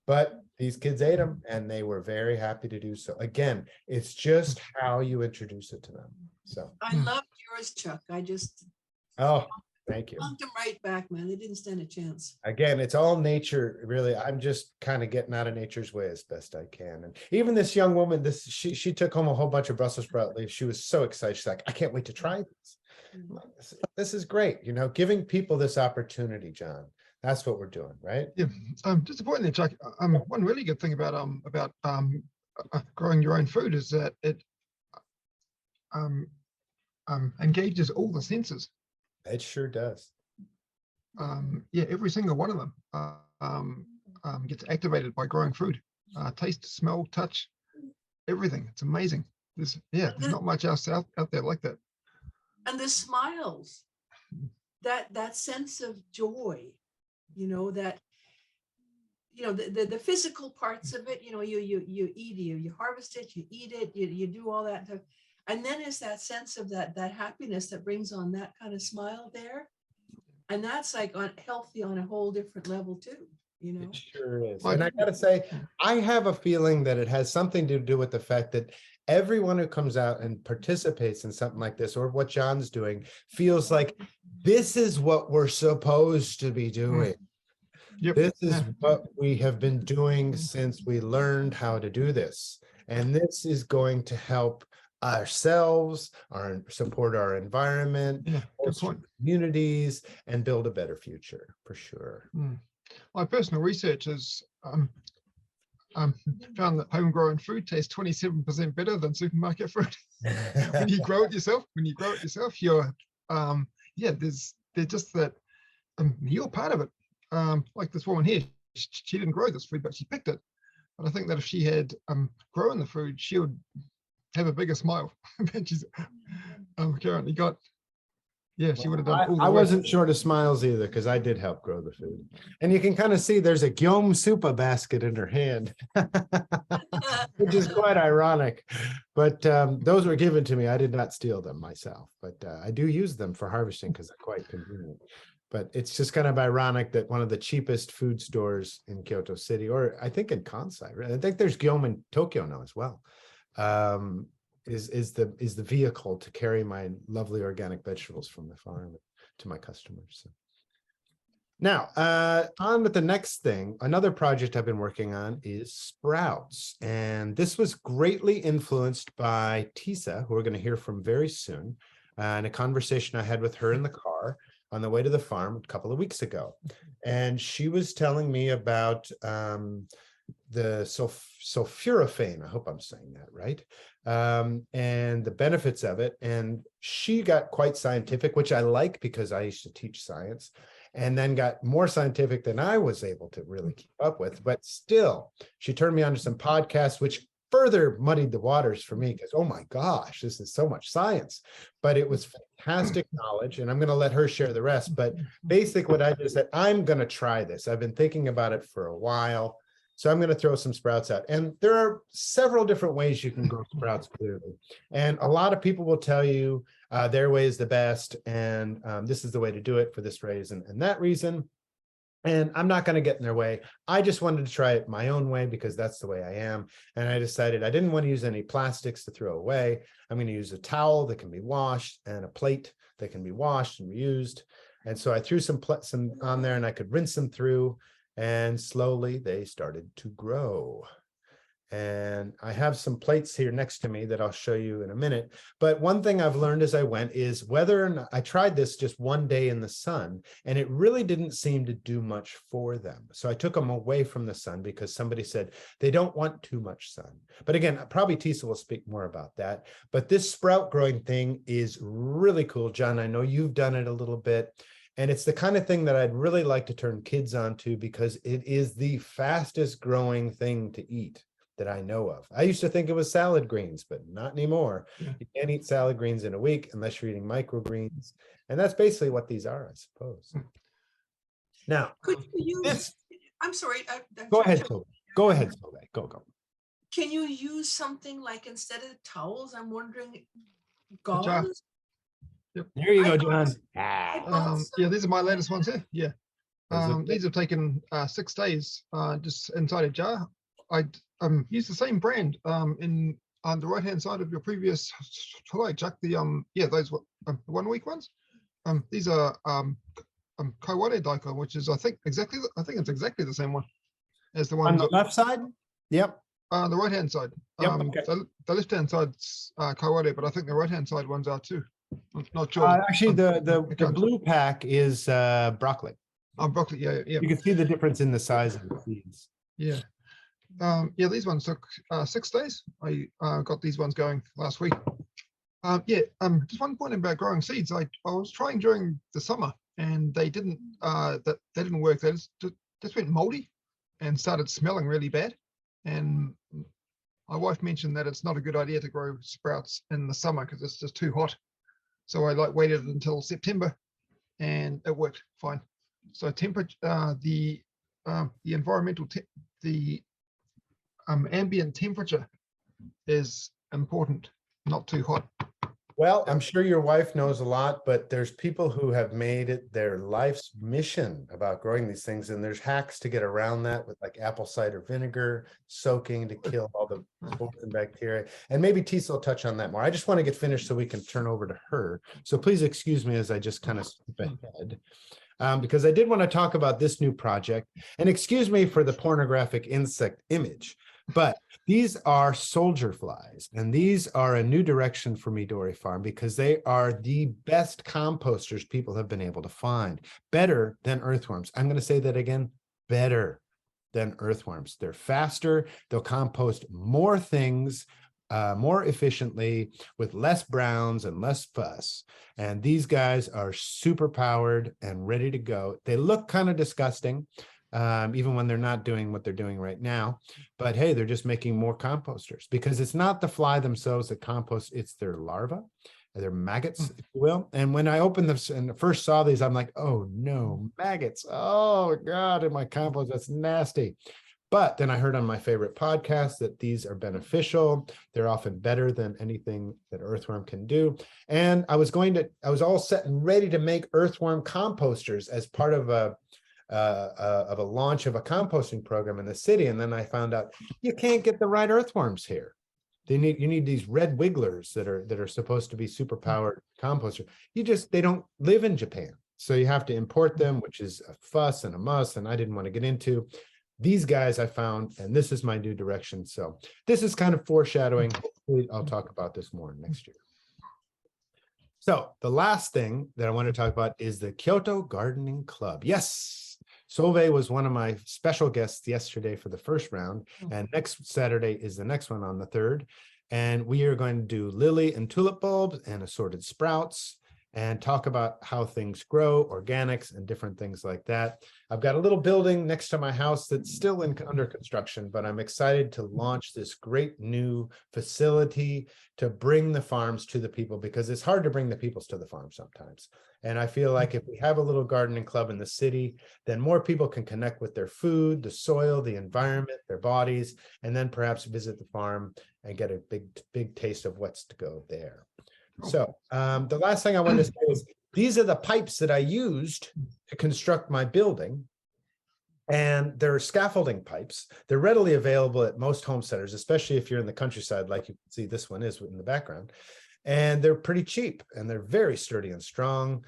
but these kids ate them and they were very happy to do so. Again, it's just how you introduce it to them. So I loved yours, Chuck. I just thank you. punked them right back, man. They didn't stand a chance. Again, it's all nature, really. I'm just kind of getting out of nature's way as best I can. And even this young woman, she took home a whole bunch of Brussels sprout leaves. She was so excited. She's like, I can't wait to try this. This is great. Giving people this opportunity, John. That's what we're doing, right? Yeah. Disappointingly, Chuck. One really good thing about growing your own food is that it engages all the senses. It sure does. Every single one of them gets activated by growing food. taste, smell, touch, everything. It's amazing. There's not much else out there like that. And the smiles, that sense of joy, that the physical parts of it, you eat, you harvest it, you eat it, you do all that stuff. And then is that sense of that happiness that brings on that kind of smile there. And that's like healthy on a whole different level too, It sure is. And I gotta say, I have a feeling that it has something to do with the fact that everyone who comes out and participates in something like this, or what Jon's doing, feels like this is what we're supposed to be doing. Yep. This is what we have been doing since we learned how to do this. And this is going to help ourselves, support our environment, communities, and build a better future, for sure. My personal research has found that homegrown food tastes 27% better than supermarket food. when you grow it yourself, you're there's just that you're part of it. Like this woman here, she didn't grow this food, but she picked it. But I think that if she had grown the food, she would have a bigger smile than she's currently got. Yeah, she would have done. I wasn't short of smiles either, because I did help grow the food. And you can kind of see there's a gyom supa basket in her hand, which is quite ironic. But those were given to me. I did not steal them myself, but I do use them for harvesting because they're quite convenient. But it's just kind of ironic that one of the cheapest food stores in Kyoto City, or I think in Kansai, I think there's gyom in Tokyo now as well, is the vehicle to carry my lovely organic vegetables from the farm to my customers. So. Now, on with the next thing. Another project I've been working on is sprouts. And this was greatly influenced by Tisa, who we're going to hear from very soon, and a conversation I had with her in the car on the way to the farm a couple of weeks ago. And she was telling me about the sulforaphane, I hope I'm saying that right, and the benefits of it. And she got quite scientific, which I like because I used to teach science, and then got more scientific than I was able to really keep up with. But still, she turned me on to some podcasts, which further muddied the waters for me, because, oh my gosh, this is so much science. But it was fantastic knowledge, and I'm going to let her share the rest. But basically what I did is that I'm going to try this. I've been thinking about it for a while. So I'm going to throw some sprouts out. And there are several different ways you can grow sprouts, clearly. And a lot of people will tell you their way is the best, and this is the way to do it for this reason and that reason. And I'm not going to get in their way. I just wanted to try it my own way because that's the way I am. And I decided I didn't want to use any plastics to throw away. I'm going to use a towel that can be washed and a plate that can be washed and reused. And so I threw some on there, and I could rinse them through. And slowly they started to grow. And I have some plates here next to me that I'll show you in a minute. But one thing I've learned as I went is whether or not I tried this just one day in the sun, and it really didn't seem to do much for them. So I took them away from the sun because somebody said they don't want too much sun. But again, probably Tisa will speak more about that. But this sprout growing thing is really cool. Jon, I know you've done it a little bit. And it's the kind of thing that I'd really like to turn kids onto, because it is the fastest growing thing to eat that I know of. I used to think it was salad greens, but not anymore. Yeah. You can't eat salad greens in a week unless you're eating microgreens. And that's basically what these are, I suppose. Now, could you use, I'm sorry. Go ahead, Sylvie. Go ahead, Sylvie. Go. Can you use something like, instead of towels, I'm wondering, gauze? Yep. There you go, Jon. Yeah, these are my latest ones here. Yeah. These have taken 6 days just inside a jar. I used the same brand in on the right hand side of your previous slide, Chuck. The those 1 week ones. These are Kaiware daikon, which is I think it's exactly the same one as the one on the left side. Yep. On the right hand side. Yep, okay. The left hand side's Kaiware, but I think the right hand side ones are too. I'm not sure. Actually, the blue pack is broccoli. Broccoli, yeah. You can see the difference in the size of the seeds. Yeah. These ones took 6 days. I got these ones going last week. Just one point about growing seeds. I was trying during the summer, and they didn't work. They just went moldy and started smelling really bad. And my wife mentioned that it's not a good idea to grow sprouts in the summer because it's just too hot. So I waited until September, and it worked fine. So temperature, the environmental, ambient temperature is important, not too hot. Well, I'm sure your wife knows a lot, but there's people who have made it their life's mission about growing these things. And there's hacks to get around that with like apple cider vinegar, soaking to kill all the spores and bacteria. And maybe Tisa will touch on that more. I just want to get finished so we can turn over to her. So please excuse me as I just kind of skip ahead. Because I did want to talk about this new project. And excuse me for the pornographic insect image, but these are soldier flies, and these are a new direction for Midori Farm because they are the best composters people have been able to find. Better than earthworms. I'm going to say that again, better than earthworms. They're faster. They'll compost more things more efficiently with less browns and less fuss. And these guys are super powered and ready to go. They look kind of disgusting. Even when they're not doing what they're doing right now. But hey, they're just making more composters because it's not the fly themselves that compost, it's their larvae, their maggots, if you will. And when I opened this and first saw these, I'm like, oh no, maggots. Oh God, in my compost, that's nasty. But then I heard on my favorite podcast that these are beneficial. They're often better than anything that earthworm can do. And I was all set and ready to make earthworm composters as part of a launch of a composting program in the city. And then I found out you can't get the right earthworms here. You need these red wigglers that are supposed to be super powered composter. They don't live in Japan. So you have to import them, which is a fuss and a muss, and I didn't want to get into. These guys I found, and this is my new direction. So this is kind of foreshadowing. Hopefully I'll talk about this more next year. So the last thing that I want to talk about is the Kyoto Gardening Club. Yes, Solveig was one of my special guests yesterday for the first round, and next Saturday is the next one on the 3rd. And we are going to do lily and tulip bulbs and assorted sprouts and talk about how things grow, organics, and different things like that. I've got a little building next to my house that's still under construction, but I'm excited to launch this great new facility to bring the farms to the people because it's hard to bring the peoples to the farm sometimes. And I feel like if we have a little gardening club in the city, then more people can connect with their food, the soil, the environment, their bodies, and then perhaps visit the farm and get a big taste of what's to go there. So the last thing I wanted to say is these are the pipes that I used to construct my building. And they're scaffolding pipes. They're readily available at most home centers, especially if you're in the countryside, like you can see this one is in the background. And they're pretty cheap and they're very sturdy and strong,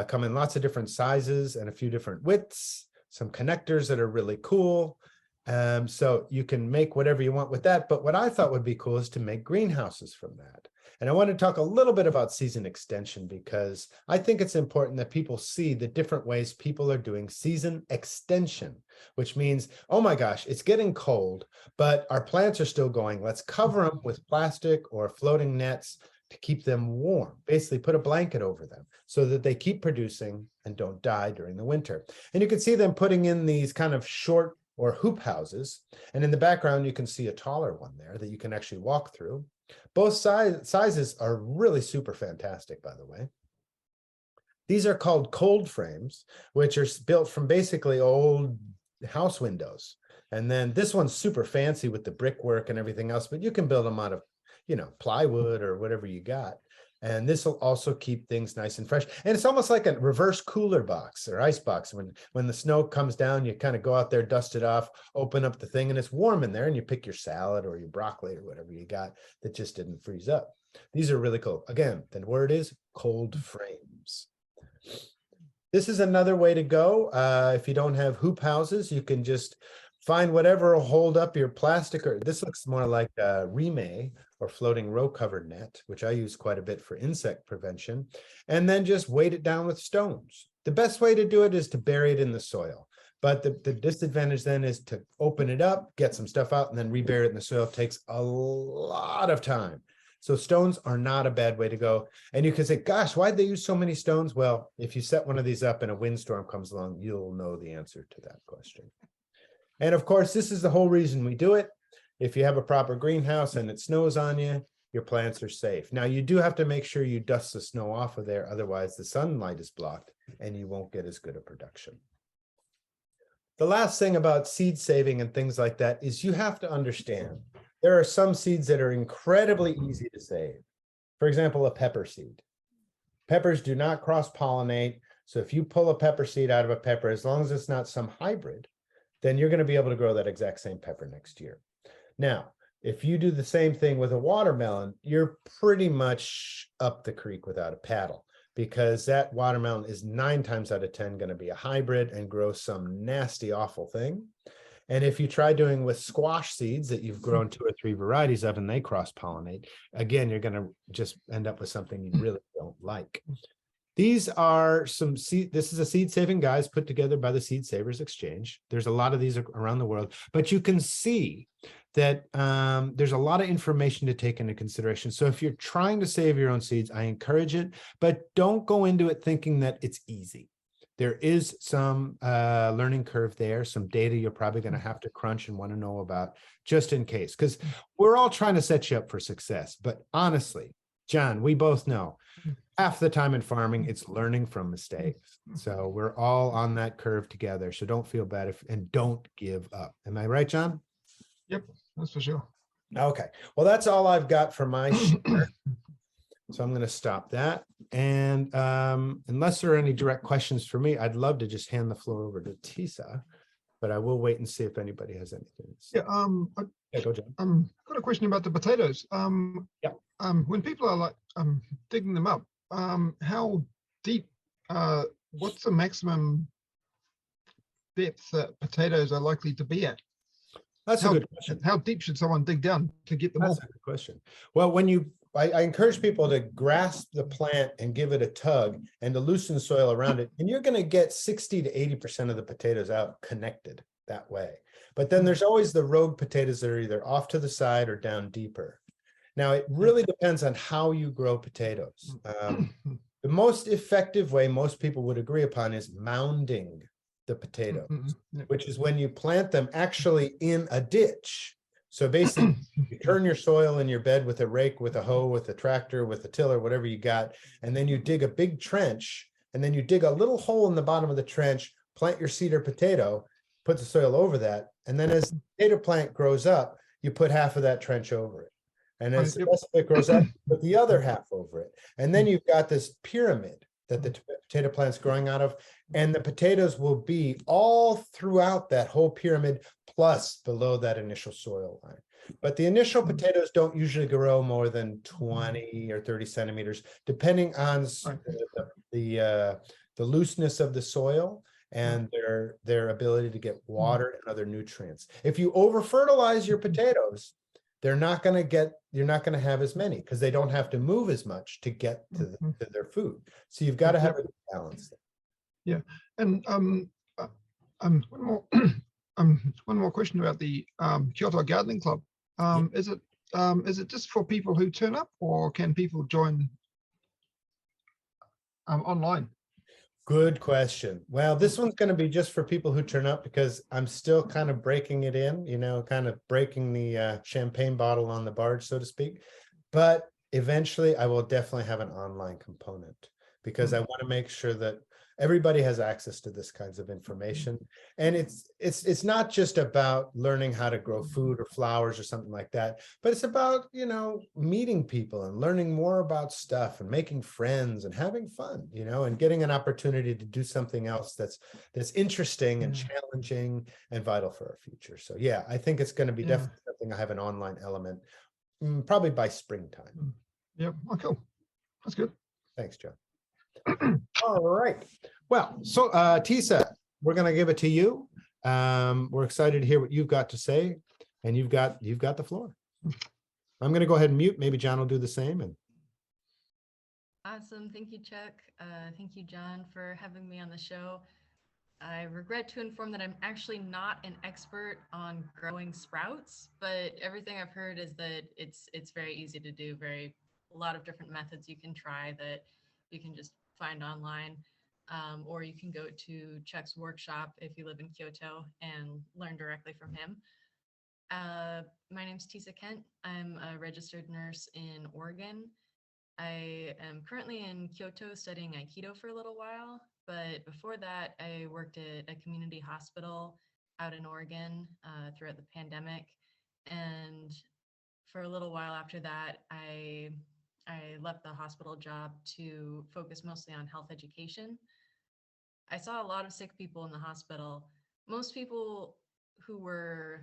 come in lots of different sizes and a few different widths, some connectors that are really cool. So you can make whatever you want with that. But what I thought would be cool is to make greenhouses from that. And I want to talk a little bit about season extension because I think it's important that people see the different ways people are doing season extension, which means, oh my gosh, it's getting cold, but our plants are still going. Let's cover them with plastic or floating nets to keep them warm. Basically, put a blanket over them so that they keep producing and don't die during the winter. And you can see them putting in these kind of short or hoop houses. And in the background, you can see a taller one there that you can actually walk through. Both sizes are really super fantastic, by the way. These are called cold frames, which are built from basically old house windows. And then this one's super fancy with the brickwork and everything else, but you can build them out of, plywood or whatever you got. And this will also keep things nice and fresh. And it's almost like a reverse cooler box or ice box. When the snow comes down, you kind of go out there, dust it off, open up the thing, and it's warm in there. And you pick your salad or your broccoli or whatever you got that just didn't freeze up. These are really cool. Again, the word is cold frames. This is another way to go. If you don't have hoop houses, you can just find whatever will hold up your plastic, or this looks more like a rime or floating row covered net, which I use quite a bit for insect prevention, and then just weight it down with stones. The best way to do it is to bury it in the soil. But the disadvantage then is to open it up, get some stuff out, and then rebury it in the soil. It takes a lot of time. So stones are not a bad way to go. And you can say, gosh, why'd they use so many stones? Well, if you set one of these up and a windstorm comes along, you'll know the answer to that question. And of course, this is the whole reason we do it. If you have a proper greenhouse and it snows on you, your plants are safe. Now, you do have to make sure you dust the snow off of there. Otherwise, the sunlight is blocked and you won't get as good a production. The last thing about seed saving and things like that is you have to understand there are some seeds that are incredibly easy to save. For example, a pepper seed. Peppers do not cross-pollinate. So if you pull a pepper seed out of a pepper, as long as it's not some hybrid, then you're going to be able to grow that exact same pepper next year. Now, if you do the same thing with a watermelon, you're pretty much up the creek without a paddle, because that watermelon is 9 times out of 10 going to be a hybrid and grow some nasty, awful thing. And if you try doing with squash seeds that you've grown 2 or 3 varieties of and they cross-pollinate, again, you're going to just end up with something you really don't like. These are some seed. This is a seed saving guide put together by the Seed Savers Exchange. There's a lot of these around the world, but you can see that there's a lot of information to take into consideration. So if you're trying to save your own seeds, I encourage it, but don't go into it thinking that it's easy. There is some learning curve there, some data you're probably going to have to crunch and want to know about just in case, because we're all trying to set you up for success. But honestly, John, we both know half the time in farming, it's learning from mistakes. So we're all on that curve together. So don't feel bad and don't give up. Am I right, John? Yep, that's for sure. Okay. Well, that's all I've got for my share. So I'm going to stop that. And unless there are any direct questions for me, I'd love to just hand the floor over to Tisa, but I will wait and see if anybody has anything. Yeah, Go, John. got a question about the potatoes. Yeah. When people are like digging them up, how deep, what's the maximum depth that potatoes are likely to be at? That's a good question. How deep should someone dig down to get them all? That's a good question. Well, I encourage people to grasp the plant and give it a tug and to loosen the soil around it. And you're going to get 60 to 80% of the potatoes out connected that way. But then there's always the rogue potatoes that are either off to the side or down deeper. Now, it really depends on how you grow potatoes. The most effective way most people would agree upon is mounding the potatoes, which is when you plant them actually in a ditch. So basically, you turn your soil in your bed with a rake, with a hoe, with a tractor, with a tiller, whatever you got, and then you dig a big trench, and then you dig a little hole in the bottom of the trench, plant your seed or potato, put the soil over that, and then as the potato plant grows up, you put half of that trench over it. And as the rest of it grows up, put the other half over it. And then you've got this pyramid that the potato plant's growing out of, and the potatoes will be all throughout that whole pyramid, plus below that initial soil line. But the initial potatoes don't usually grow more than 20 or 30 centimeters, depending on the looseness of the soil and their ability to get water and other nutrients. If you over fertilize your potatoes, you're not going to have as many because they don't have to move as much to get to their food. So you've got to have a balance there. Yeah, and one more question about the Kyoto Gardening Club. Is it just for people who turn up, or can people join online? Good question. Well, this one's going to be just for people who turn up because I'm still kind of breaking it in, kind of breaking the champagne bottle on the barge, so to speak. But eventually I will definitely have an online component because I want to make sure that everybody has access to this kinds of information. And it's not just about learning how to grow food or flowers or something like that, but it's about, meeting people and learning more about stuff and making friends and having fun, and getting an opportunity to do something else that's interesting and challenging and vital for our future. So yeah, I think it's going to be definitely something I have an online element, probably by springtime. Yep. Oh, cool. That's good. Thanks, Joe. All right. Well, so Tisa, we're going to give it to you. We're excited to hear what you've got to say, and you've got the floor. I'm going to go ahead and mute. Maybe John will do the same. And awesome. Thank you, Chuck. Thank you, John, for having me on the show. I regret to inform that I'm actually not an expert on growing sprouts, but everything I've heard is that it's very easy to do. A lot of different methods you can try that you can just find online, or you can go to Chuck's workshop if you live in Kyoto and learn directly from him. My name's Tisa Kent. I'm a registered nurse in Oregon. I am currently in Kyoto studying Aikido for a little while, but before that, I worked at a community hospital out in Oregon throughout the pandemic. And for a little while after that, I left the hospital job to focus mostly on health education. I saw a lot of sick people in the hospital. Most people who were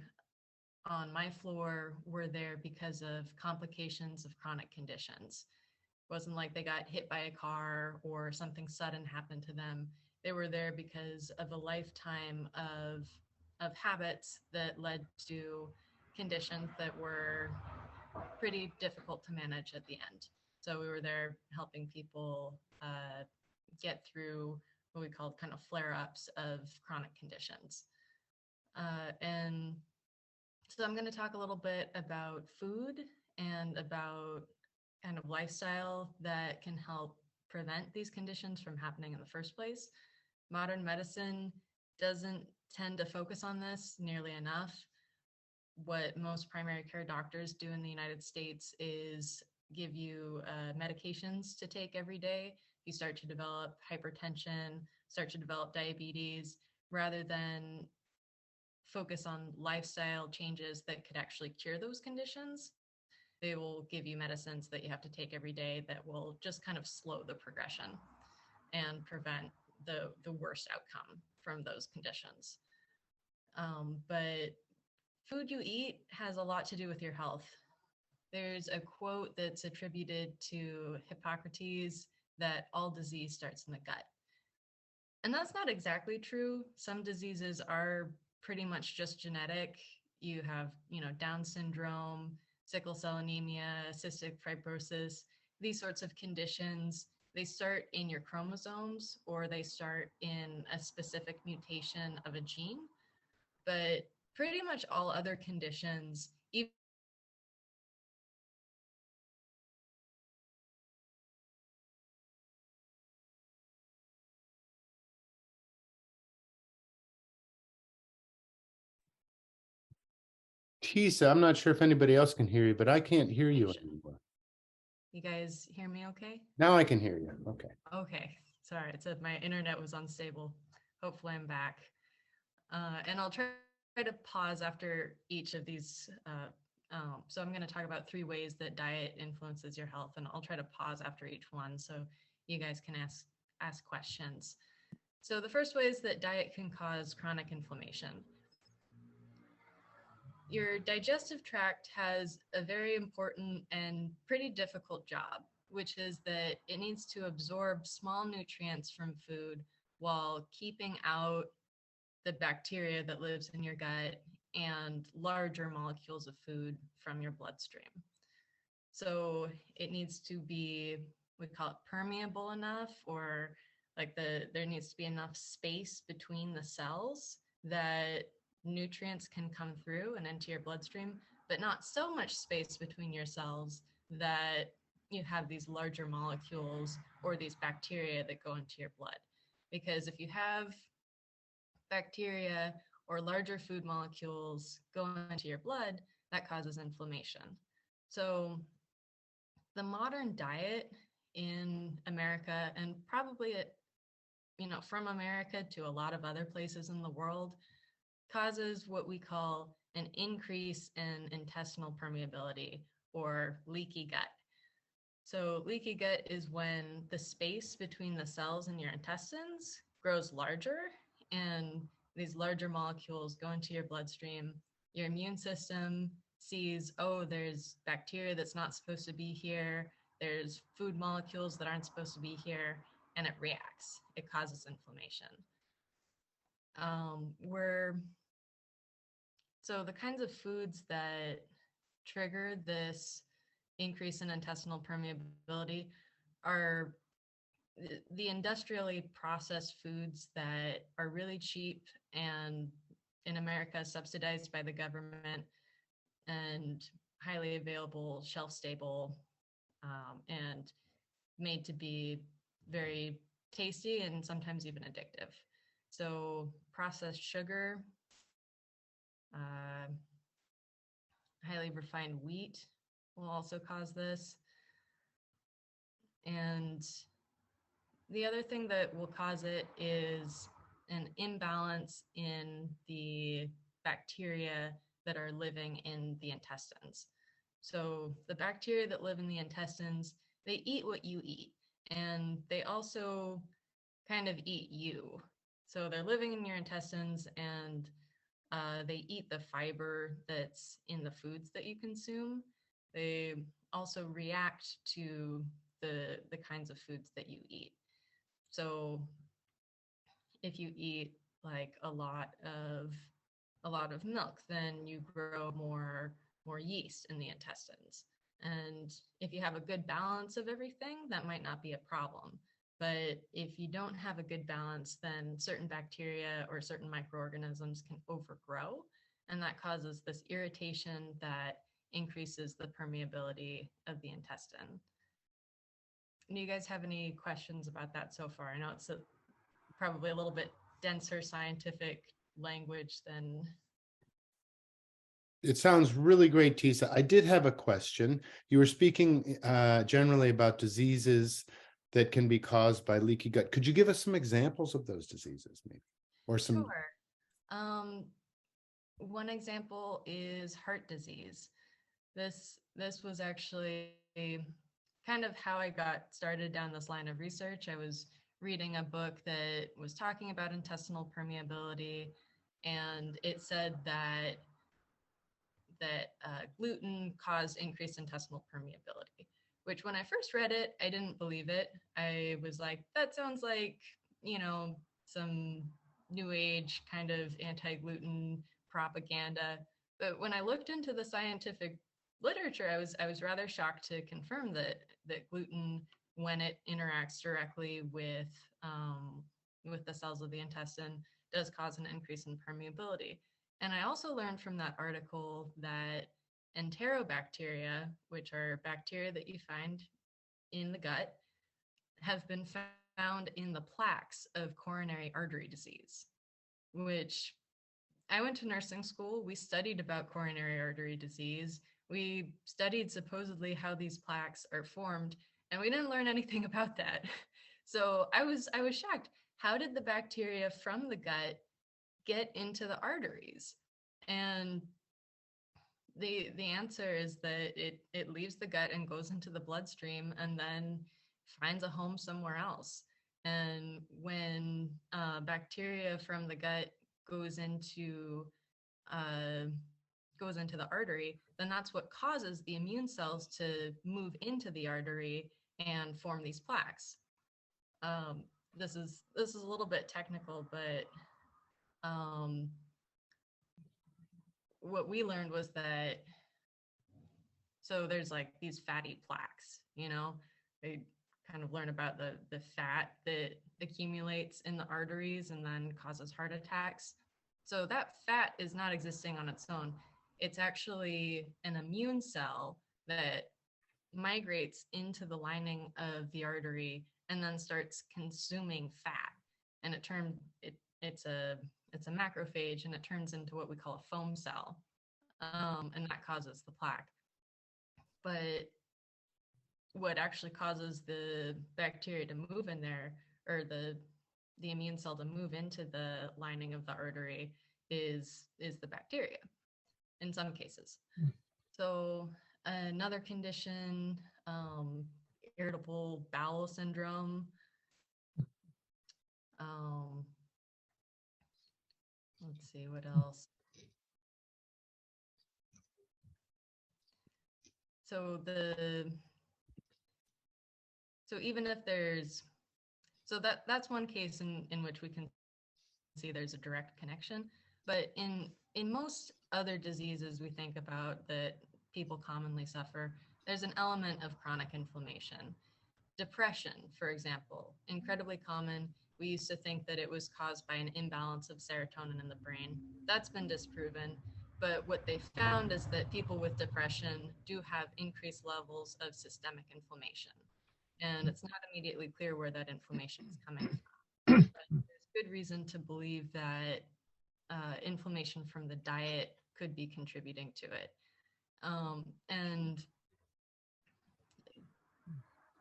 on my floor were there because of complications of chronic conditions. It wasn't like they got hit by a car or something sudden happened to them. They were there because of a lifetime of habits that led to conditions that were pretty difficult to manage at the end. So we were there helping people get through what we called kind of flare-ups of chronic conditions. And so I'm going to talk a little bit about food and about kind of lifestyle that can help prevent these conditions from happening in the first place. Modern medicine doesn't tend to focus on this nearly enough. What most primary care doctors do in the United States is give you medications to take every day. You start to develop hypertension, start to develop diabetes, rather than focus on lifestyle changes that could actually cure those conditions. They will give you medicines that you have to take every day that will just kind of slow the progression and prevent the worst outcome from those conditions. But food you eat has a lot to do with your health. There's a quote that's attributed to Hippocrates that all disease starts in the gut. And that's not exactly true. Some diseases are pretty much just genetic. You have, Down syndrome, sickle cell anemia, cystic fibrosis, these sorts of conditions. They start in your chromosomes or they start in a specific mutation of a gene. But pretty much all other conditions, even Tisa, I'm not sure if anybody else can hear you, but I can't hear you anymore. You guys hear me okay? Now I can hear you. Okay. Okay. Sorry, it said my internet was unstable. Hopefully I'm back. And I'll try to pause after each of these. So I'm going to talk about 3 ways that diet influences your health, and I'll try to pause after each one so you guys can ask questions. So the first way is that diet can cause chronic inflammation. Your digestive tract has a very important and pretty difficult job, which is that it needs to absorb small nutrients from food while keeping out the bacteria that lives in your gut and larger molecules of food from your bloodstream. So it needs to be, we call it permeable enough, or like there needs to be enough space between the cells that nutrients can come through and into your bloodstream, but not so much space between your cells that you have these larger molecules or these bacteria that go into your blood. Because if you have bacteria or larger food molecules going into your blood, that causes inflammation. So the modern diet in America, and probably from America to a lot of other places in the world, causes what we call an increase in intestinal permeability or leaky gut. So leaky gut is when the space between the cells in your intestines grows larger and these larger molecules go into your bloodstream. Your immune system sees, oh, there's bacteria that's not supposed to be here. There's food molecules that aren't supposed to be here, and it reacts. It causes inflammation. So the kinds of foods that trigger this increase in intestinal permeability are the industrially processed foods that are really cheap and in America subsidized by the government and highly available, shelf stable, and made to be very tasty and sometimes even addictive. So processed sugar, highly refined wheat will also cause this. And the other thing that will cause it is an imbalance in the bacteria that are living in the intestines. So the bacteria that live in the intestines, they eat what you eat, and they also kind of eat you. So they're living in your intestines, and they eat the fiber that's in the foods that you consume. They also react to the kinds of foods that you eat. So if you eat like a lot of milk, then you grow more yeast in the intestines. And if you have a good balance of everything, that might not be a problem. But if you don't have a good balance, then certain bacteria or certain microorganisms can overgrow, and that causes this irritation that increases the permeability of the intestine. Do you guys have any questions about that so far? I know it's probably a little bit denser scientific language than. It sounds really great, Tisa. I did have a question. You were speaking generally about diseases that can be caused by leaky gut. Could you give us some examples of those diseases, maybe? Or some. Sure. One example is heart disease. This was actually kind of how I got started down this line of research. I was reading a book that was talking about intestinal permeability, and it said that gluten caused increased intestinal permeability, which when I first read it, I didn't believe it. I was like, that sounds like, some new age kind of anti-gluten propaganda. But when I looked into the scientific literature, I was rather shocked to confirm that gluten, when it interacts directly with the cells of the intestine, does cause an increase in permeability. And I also learned from that article that enterobacteria, which are bacteria that you find in the gut, have been found in the plaques of coronary artery disease, which I went to nursing school. We studied about coronary artery disease. We studied supposedly how these plaques are formed, and we didn't learn anything about that. So I was shocked. How did the bacteria from the gut get into the arteries? And the answer is that it leaves the gut and goes into the bloodstream and then finds a home somewhere else. And when bacteria from the gut goes into the artery, then that's what causes the immune cells to move into the artery and form these plaques. This is a little bit technical, but what we learned was that, so there's like these fatty plaques, they kind of learn about the fat that accumulates in the arteries and then causes heart attacks. So that fat is not existing on its own. It's actually an immune cell that migrates into the lining of the artery and then starts consuming fat. And it's a macrophage, and it turns into what we call a foam cell. And that causes the plaque. But what actually causes the bacteria to move in there, or the immune cell to move into the lining of the artery, is the bacteria in some cases. So another condition, irritable bowel syndrome. Let's see, what else? So even if that's one case in which we can see there's a direct connection. But in most other diseases we think about that people commonly suffer, there's an element of chronic inflammation. Depression, for example, incredibly common. We used to think that it was caused by an imbalance of serotonin in the brain. That's been disproven. But what they found is that people with depression do have increased levels of systemic inflammation. And it's not immediately clear where that inflammation is coming from. But there's good reason to believe that inflammation from the diet could be contributing to it. And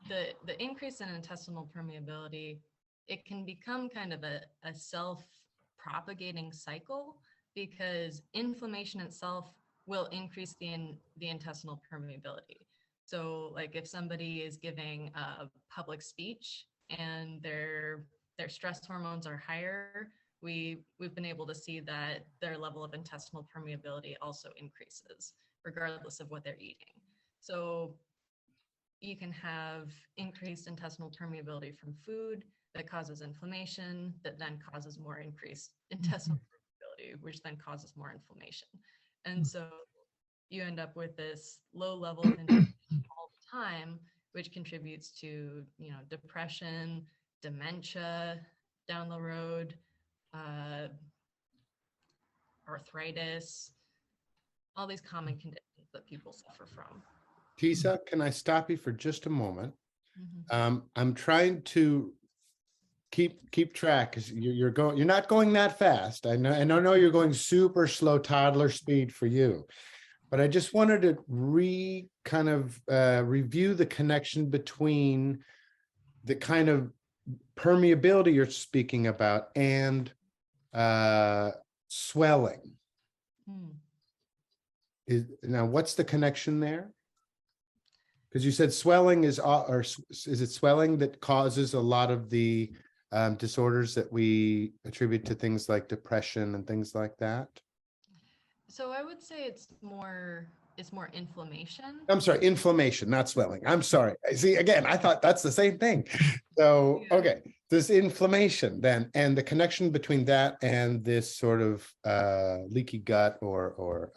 the increase in intestinal permeability, it can become kind of a self-propagating cycle, because inflammation itself will increase the intestinal permeability. So like if somebody is giving a public speech and their stress hormones are higher, we've been able to see that their level of intestinal permeability also increases regardless of what they're eating. So you can have increased intestinal permeability from food that causes inflammation, that then causes more increased intestinal permeability, which then causes more inflammation. And so you end up with this low level of inflammation all the time, which contributes to, depression, dementia down the road, arthritis, all these common conditions that people suffer from. Tisa, can I stop you for just a moment? Mm-hmm. I'm trying to keep track, because you're not going that fast. I know you're going super slow toddler speed for you, but I just wanted to review the connection between the kind of permeability you're speaking about and swelling. Now, what's the connection there? Because you said swelling is it swelling that causes a lot of the disorders that we attribute to things like depression and things like that? So I would say it's more inflammation. I'm sorry, inflammation, not swelling. I'm sorry. See, again, I thought that's the same thing. So, Yeah. Okay, this inflammation then, and the connection between that and this sort of leaky gut or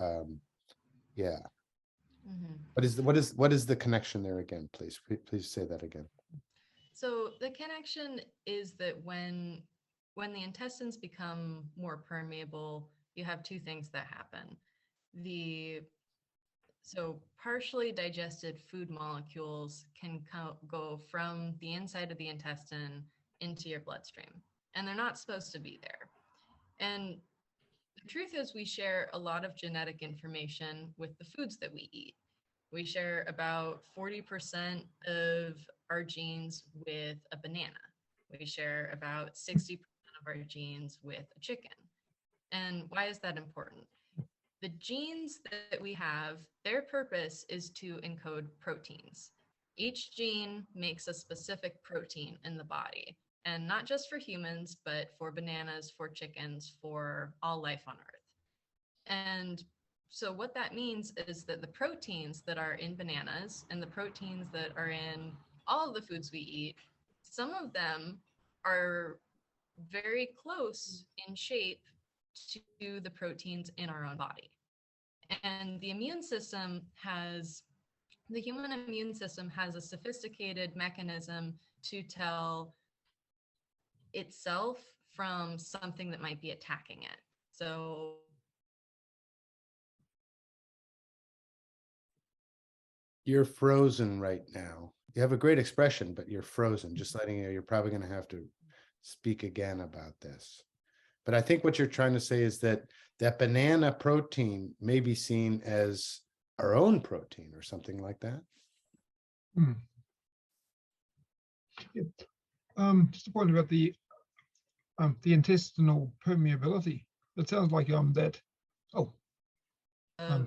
yeah. Mm-hmm. What is the connection there again, please? Please say that again. So the connection is that when the intestines become more permeable, you have two things that happen. So partially digested food molecules can go from the inside of the intestine into your bloodstream, and they're not supposed to be there. And the truth is, we share a lot of genetic information with the foods that we eat. We share about 40% of our genes with a banana. We share about 60% of our genes with a chicken. And why is that important? The genes that we have, their purpose is to encode proteins. Each gene makes a specific protein in the body, and not just for humans, but for bananas, for chickens, for all life on Earth. And so what that means is that the proteins that are in bananas and the proteins that are in all of the foods we eat, some of them are very close in shape to the proteins in our own body. And the human immune system has a sophisticated mechanism to tell itself from something that might be attacking it. So you're frozen right now. You have a great expression, but you're frozen. Just letting you know, you're probably going to have to speak again about this. But I think what you're trying to say is that banana protein may be seen as our own protein or something like that. Yeah. Just a point about the intestinal permeability. It sounds like that. Oh. Yeah.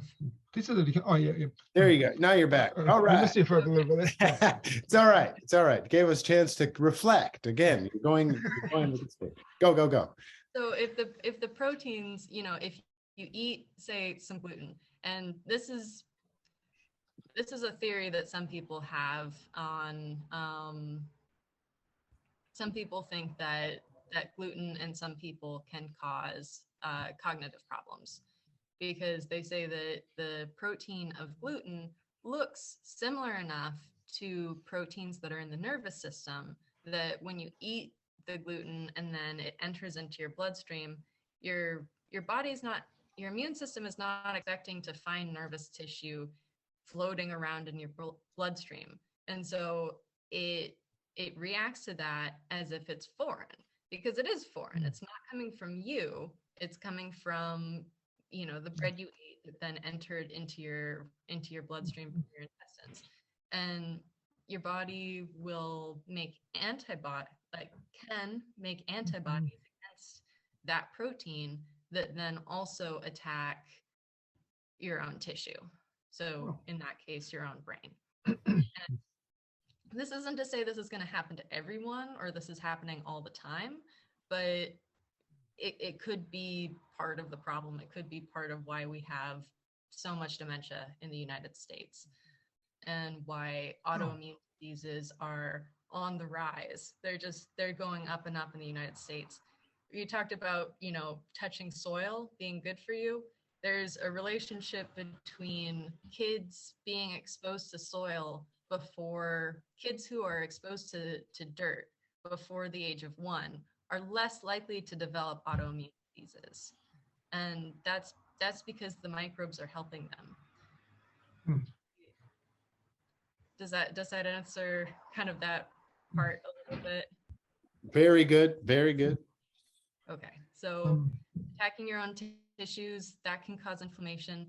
There you go. Now you're back. All right. I missed you for a little bit. It's all right. It's all right. Gave us a chance to reflect. Again, you're going Go. So if the proteins, if you eat, say, some gluten, and this is a theory that some people have on, some people think that gluten in some people can cause cognitive problems, because they say that the protein of gluten looks similar enough to proteins that are in the nervous system that when you eat the gluten and then it enters into your bloodstream, your immune system is not expecting to find nervous tissue floating around in your bloodstream. And so it reacts to that as if it's foreign, because it is foreign. It's not coming from you. It's coming from, the bread you eat, that then entered into your bloodstream from your intestines. And your body will make can make antibodies against that protein that then also attack your own tissue. So in that case, your own brain. And this isn't to say this is going to happen to everyone or this is happening all the time, but it could be part of the problem. It could be part of why we have so much dementia in the United States and why autoimmune diseases are on the rise. They're going up and up in the United States. You talked about, touching soil being good for you. There's a relationship between kids being exposed to soil before kids who are exposed to dirt before the age of 1 are less likely to develop autoimmune diseases. And that's because the microbes are helping them. Does that answer kind of that part a little bit? Very good. Very good. Okay. So attacking your own tissues, that can cause inflammation.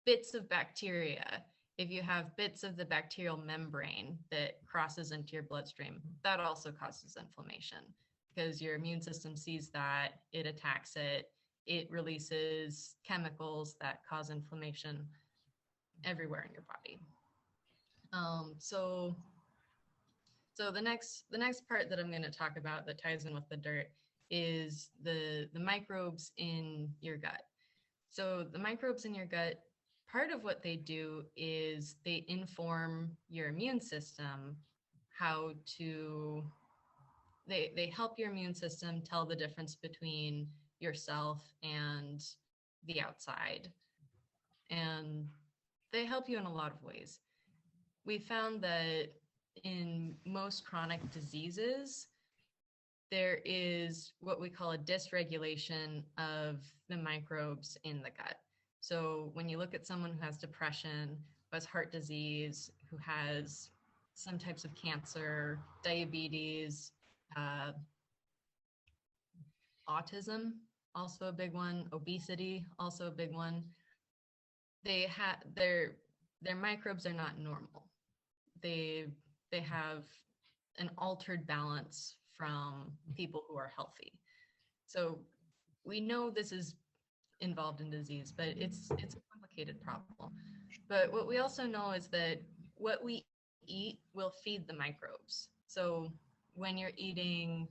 Bits of bacteria, if you have bits of the bacterial membrane that crosses into your bloodstream, that also causes inflammation because your immune system sees that, it attacks it, it releases chemicals that cause inflammation everywhere in your body. So the next part that I'm going to talk about that ties in with the dirt is the microbes in your gut. So the microbes in your gut, part of what they do is they inform your immune system they help your immune system tell the difference between yourself and the outside. And they help you in a lot of ways. We found that in most chronic diseases, there is what we call a dysregulation of the microbes in the gut. So when you look at someone who has depression, who has heart disease, who has some types of cancer, diabetes, autism, also a big one, obesity, also a big one, their microbes are not normal. They have an altered balance from people who are healthy. So we know this is involved in disease, but it's a complicated problem. But what we also know is that what we eat will feed the microbes. So when you're eating,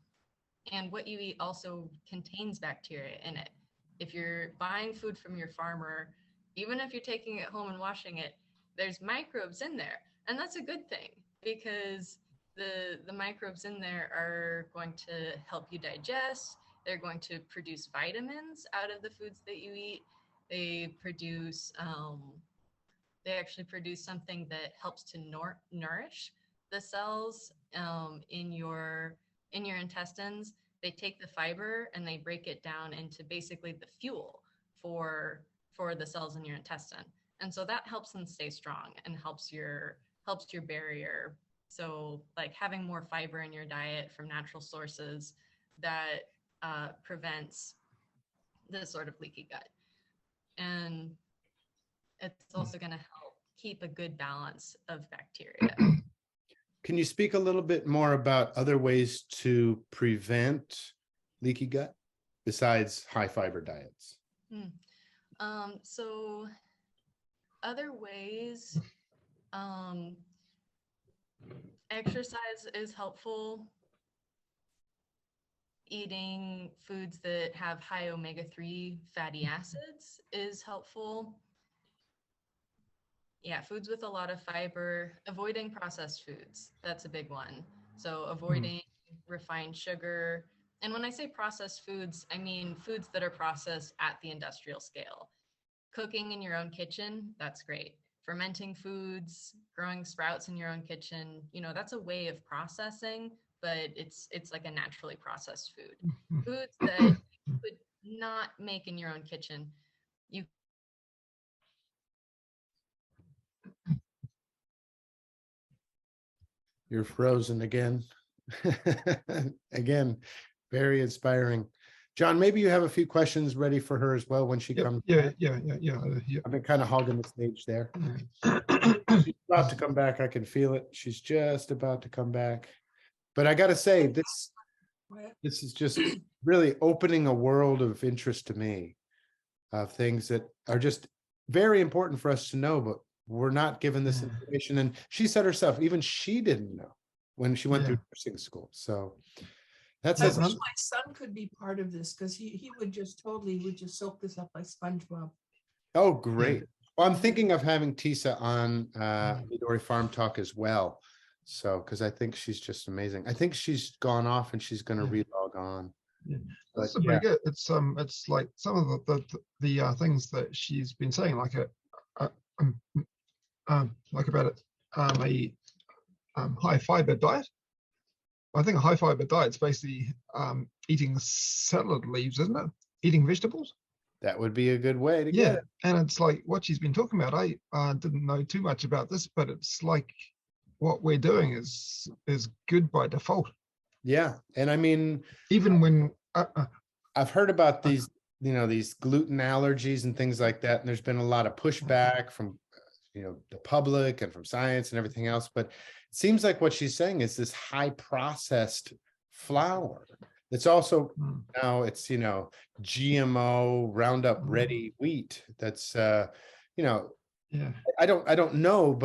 and what you eat also contains bacteria in it. If you're buying food from your farmer, even if you're taking it home and washing it, there's microbes in there. And that's a good thing because the microbes in there are going to help you digest. They're going to produce vitamins out of the foods that you eat. They actually produce something that helps to nourish the cells in your intestines. They take the fiber and they break it down into basically the fuel for the cells in your intestine. And so that helps them stay strong and helps your barrier. So like having more fiber in your diet from natural sources that prevents this sort of leaky gut. And it's also going to help keep a good balance of bacteria. Can you speak a little bit more about other ways to prevent leaky gut besides high fiber diets? So other ways, exercise is helpful. Eating foods that have high omega-3 fatty acids is helpful. Yeah, foods with a lot of fiber, avoiding processed foods. That's a big one. So avoiding refined sugar. And when I say processed foods, I mean foods that are processed at the industrial scale. Cooking in your own kitchen, that's great. Fermenting foods, growing sprouts in your own kitchen, that's a way of processing, but it's like a naturally processed food. Foods that you would not make in your own kitchen, you You're frozen again. Again, very inspiring. John, maybe you have a few questions ready for her as well when she comes back. Yeah. I've been kind of hogging the stage there. She's about to come back. I can feel it. She's just about to come back. But I got to say, this is just really opening a world of interest to me, of things that are just very important for us to know, but we're not given this information. And she said herself, even she didn't know when she went through nursing school. So that's I wish my son could be part of this, because he would just soak this up like SpongeBob. Oh, great. Well, I'm thinking of having Tisa on Midori Farm Talk as well. So, because I think she's just amazing. I think she's gone off and she's going to relog on. Yeah, that's pretty good. It's like some of the things that she's been saying, like about a high fiber diet. I think a high fiber diet's basically eating salad leaves, isn't it? Eating vegetables. That would be a good way to get it. And it's like what she's been talking about. I didn't know too much about this, but it's like what we're doing is good by default. Yeah, and I mean, even when I've heard about these, these gluten allergies and things like that, and there's been a lot of pushback from, the public and from science and everything else. But it seems like what she's saying is this high processed flour. It's also now it's GMO Roundup ready wheat. That's I don't know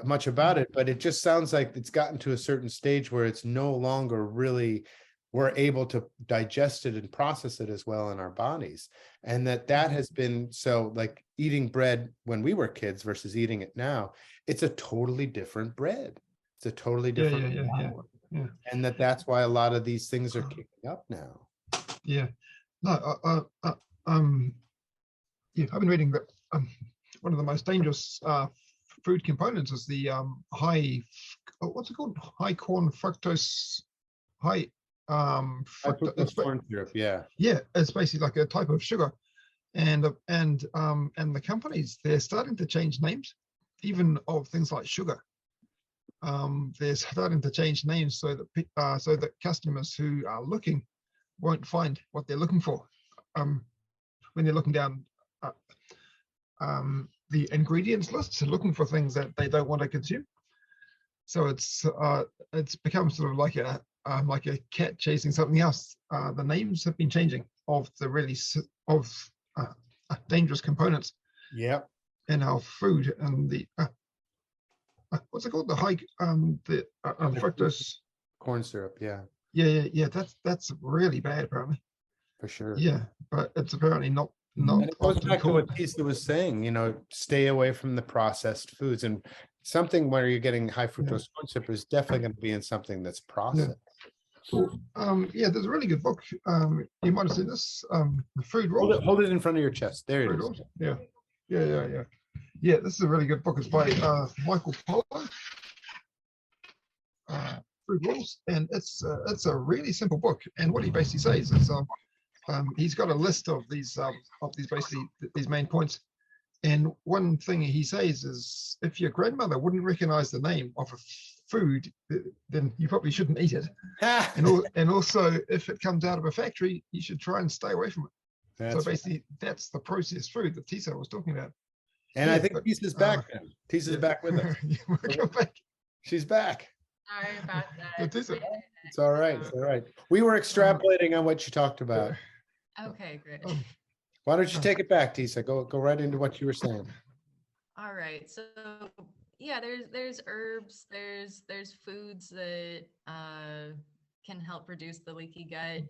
much about it, but it just sounds like it's gotten to a certain stage where it's no longer really we're able to digest it and process it as well in our bodies. And that has been, so like eating bread when we were kids versus eating it now, it's a totally different bread. It's a totally different flour. Yeah. And that's why a lot of these things are kicking up now. Yeah. No, I've been reading that one of the most dangerous food components is the what's it called? High corn fructose, high corn syrup. Yeah, it's basically like a type of sugar, and the companies, they're starting to change names, even of things like sugar. They're starting to change names so that customers who are looking won't find what they're looking for when they're looking down the ingredients lists and looking for things that they don't want to consume. So it's become sort of like a cat chasing something else. The names have been changing of the really dangerous components. Yep. In our food, and the what's it called? The high fructose corn syrup. Yeah. That's really bad, apparently. For sure. Yeah, but it's apparently not. And it goes back to what Tisa was saying. Stay away from the processed foods, and something where you're getting high fructose corn syrup is definitely going to be in something that's processed. There's a really good book. You might have seen this. The Food Rules. Hold it in front of your chest. There it is. Rules. Yeah. This is a really good book. It's by Michael Pollan. Food Rules, and it's a really simple book. And what he basically says is, he's got a list of these basically these main points. And one thing he says is, if your grandmother wouldn't recognize the name of a food, then you probably shouldn't eat it. And also, if it comes out of a factory, you should try and stay away from it. So basically, that's the processed food that Tisa was talking about. And I think Tisa's back. Tisa's back with us. She's back. Sorry about that. It's all right. It's all right. We were extrapolating on what you talked about. Okay, great. Why don't you take it back, Tisa? Go right into what you were saying. All right. So yeah, there's herbs, there's foods that can help reduce the leaky gut.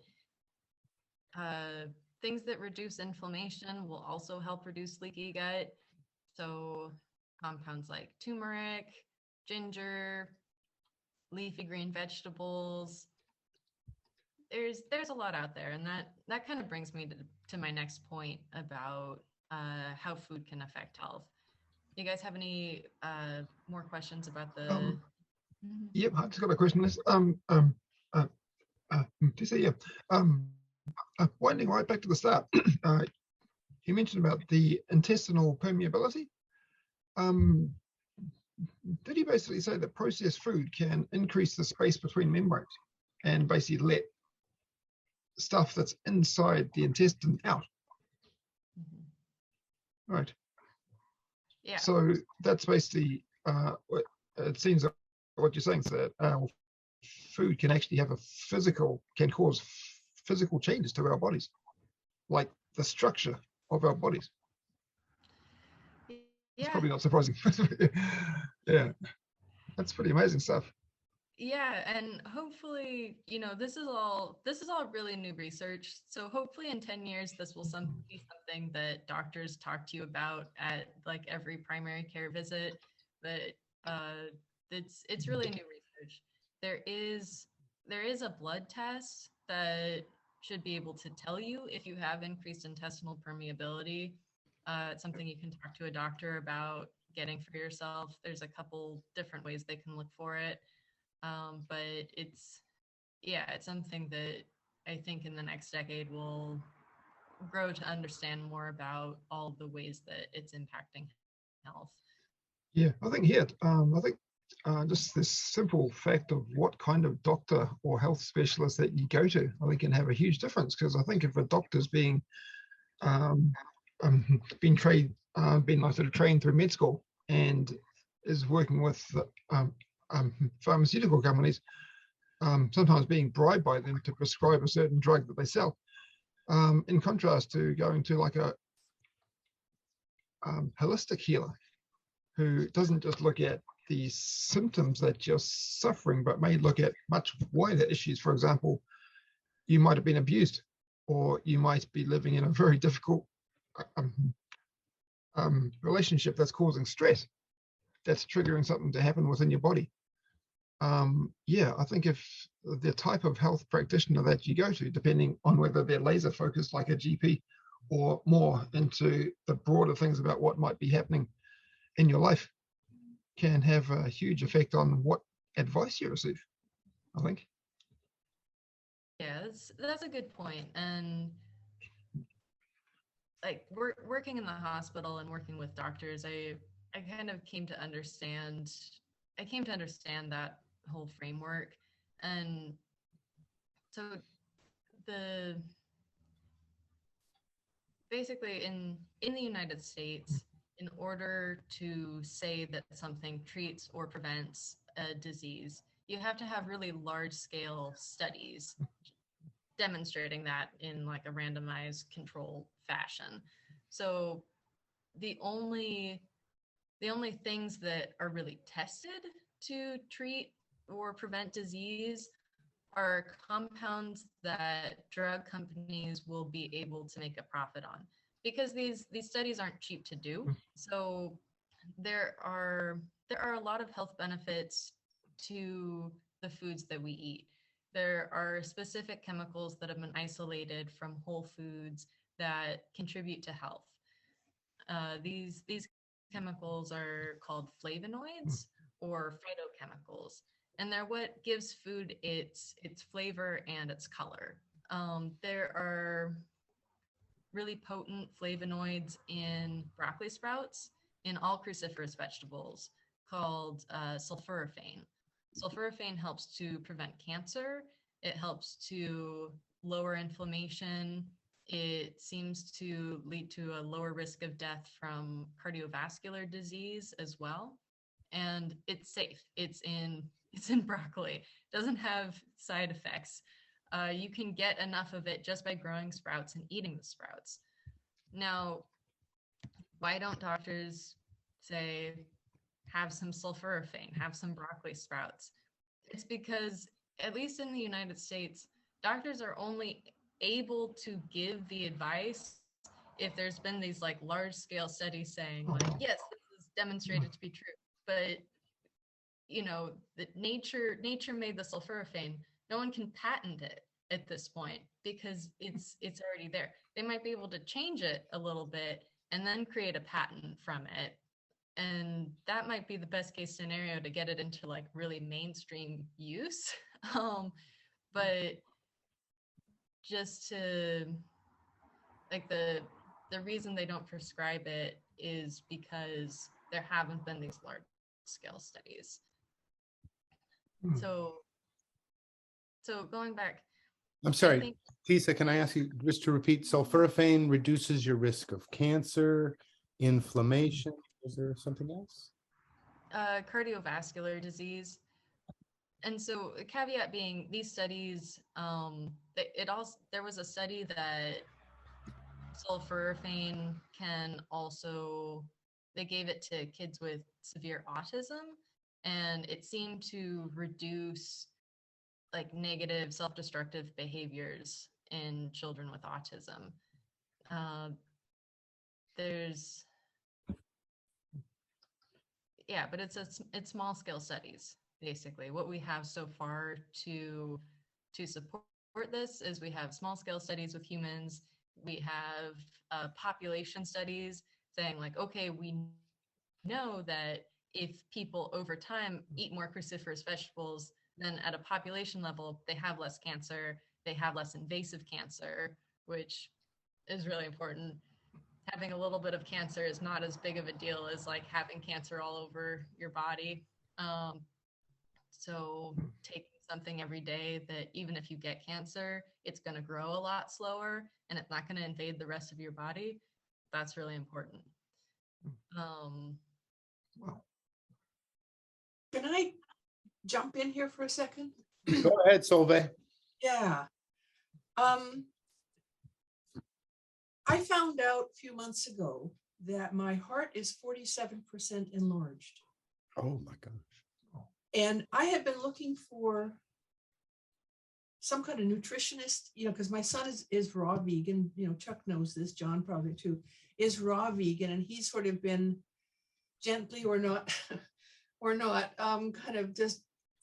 Things that reduce inflammation will also help reduce leaky gut. So compounds like turmeric, ginger, leafy green vegetables. There's a lot out there, and that kind of brings me to my next point about how food can affect health. You guys have any more questions about the? Yep, I've just got a question. Winding right back to the start, you mentioned about the intestinal permeability. Did you basically say that processed food can increase the space between membranes and basically let stuff that's inside the intestine out. Mhm. Right. Yeah. So that's basically, it seems that what you're saying is that food can actually have can cause physical changes to our bodies, like the structure of our bodies. It's Yeah. probably not surprising. Yeah, that's pretty amazing stuff. Yeah, and hopefully, this is all really new research. So hopefully in 10 years this will be something that doctors talk to you about at like every primary care visit. But it's really new research. There is a blood test that should be able to tell you if you have increased intestinal permeability. It's something you can talk to a doctor about getting for yourself. There's a couple different ways they can look for it. But it's something that I think in the next decade will grow to understand more about all the ways that it's impacting health. Yeah, I think just this simple fact of what kind of doctor or health specialist that you go to, I think can have a huge difference. Because I think if a doctor's um, been like sort of trained through med school and is working with pharmaceutical companies, sometimes being bribed by them to prescribe a certain drug that they sell, in contrast to going to like a holistic healer who doesn't just look at the symptoms that you're suffering, but may look at much wider issues. For example, you might have been abused, or you might be living in a very difficult relationship that's causing stress, that's triggering something to happen within your body. I think if the type of health practitioner that you go to, depending on whether they're laser focused like a GP or more into the broader things about what might be happening in your life, can have a huge effect on what advice you receive, I think. Yeah, that's a good point. And like working in the hospital and working with doctors, I kind of came to understand that whole framework. And so the basically in the United States, in order to say that something treats or prevents a disease, you have to have really large scale studies demonstrating that in like a randomized control fashion. So the only things that are really tested to treat or prevent disease are compounds that drug companies will be able to make a profit on, because these studies aren't cheap to do. So there are a lot of health benefits to the foods that we eat. There are specific chemicals that have been isolated from whole foods that contribute to health. These chemicals are called flavonoids or phytochemicals, and they're what gives food its flavor and its color. There are really potent flavonoids in broccoli sprouts, in all cruciferous vegetables, called sulforaphane. Sulforaphane helps to prevent cancer. It helps to lower inflammation. It seems to lead to a lower risk of death from cardiovascular disease as well. And it's safe. It's in broccoli. It doesn't have side effects. You can get enough of it just by growing sprouts and eating the sprouts. Now, why don't doctors say, have some sulforaphane, have some broccoli sprouts? It's because, at least in the United States, doctors are only able to give the advice if there's been these like large scale studies saying like, yes, this is demonstrated to be true. But that nature made the sulforaphane. No one can patent it at this point because it's already there. They might be able to change it a little bit and then create a patent from it. And that might be the best case scenario to get it into like really mainstream use. But just to like the reason they don't prescribe it is because there haven't been these large scale studies. So going back, I'm I sorry, think Tisa, can I ask you just to repeat? Sulforaphane reduces your risk of cancer, inflammation. Is there something else? cardiovascular disease. And so the caveat being these studies, there was a study that sulforaphane can also, they gave it to kids with severe autism, and it seemed to reduce like negative self-destructive behaviors in children with autism. There's, yeah, but it's small scale studies, basically. What we have so far to support this is we have small scale studies with humans. We have population studies saying like, okay, we know that if people over time eat more cruciferous vegetables, then at a population level, they have less cancer, they have less invasive cancer, which is really important. Having a little bit of cancer is not as big of a deal as like having cancer all over your body. So taking something every day that even if you get cancer, it's going to grow a lot slower and it's not going to invade the rest of your body. That's really important. Wow. Can I jump in here for a second? Go ahead, Solveig. Yeah. I found out a few months ago that my heart is 47% enlarged. Oh my gosh. And I have been looking for some kind of nutritionist, because my son is raw vegan. Chuck knows this, John probably too, is raw vegan. And he's sort of been gently or not, kind of just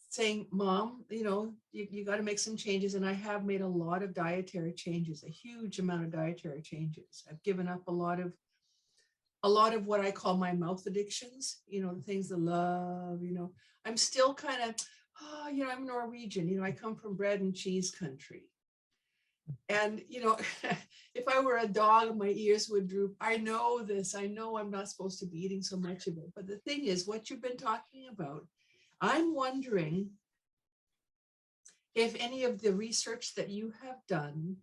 saying, Mom, you got to make some changes. And I have made a lot of dietary changes, a huge amount of dietary changes. I've given up a lot of what I call my mouth addictions, the things I love, I'm still kind of, I'm Norwegian, I come from bread and cheese country. And, if I were a dog, my ears would droop. I know this. I know I'm not supposed to be eating so much of it. But the thing is, what you've been talking about, I'm wondering if any of the research that you have done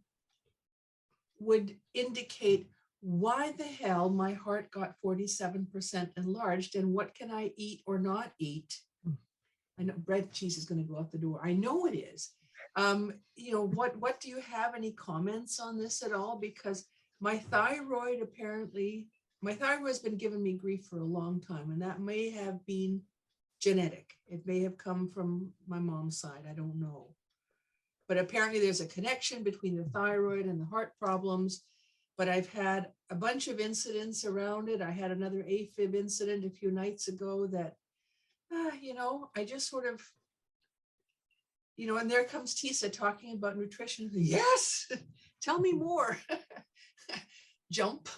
would indicate why the hell my heart got 47% enlarged and what can I eat or not eat. I know bread cheese is going to go out the door. I know it is. What do you have any comments on this at all? Because my thyroid has been giving me grief for a long time, and that may have been genetic. It may have come from my mom's side. I don't know. But apparently there's a connection between the thyroid and the heart problems. But I've had a bunch of incidents around it. I had another AFib incident a few nights ago that, I just sort of, and there comes Tisa talking about nutrition. Yes, tell me more. Jump.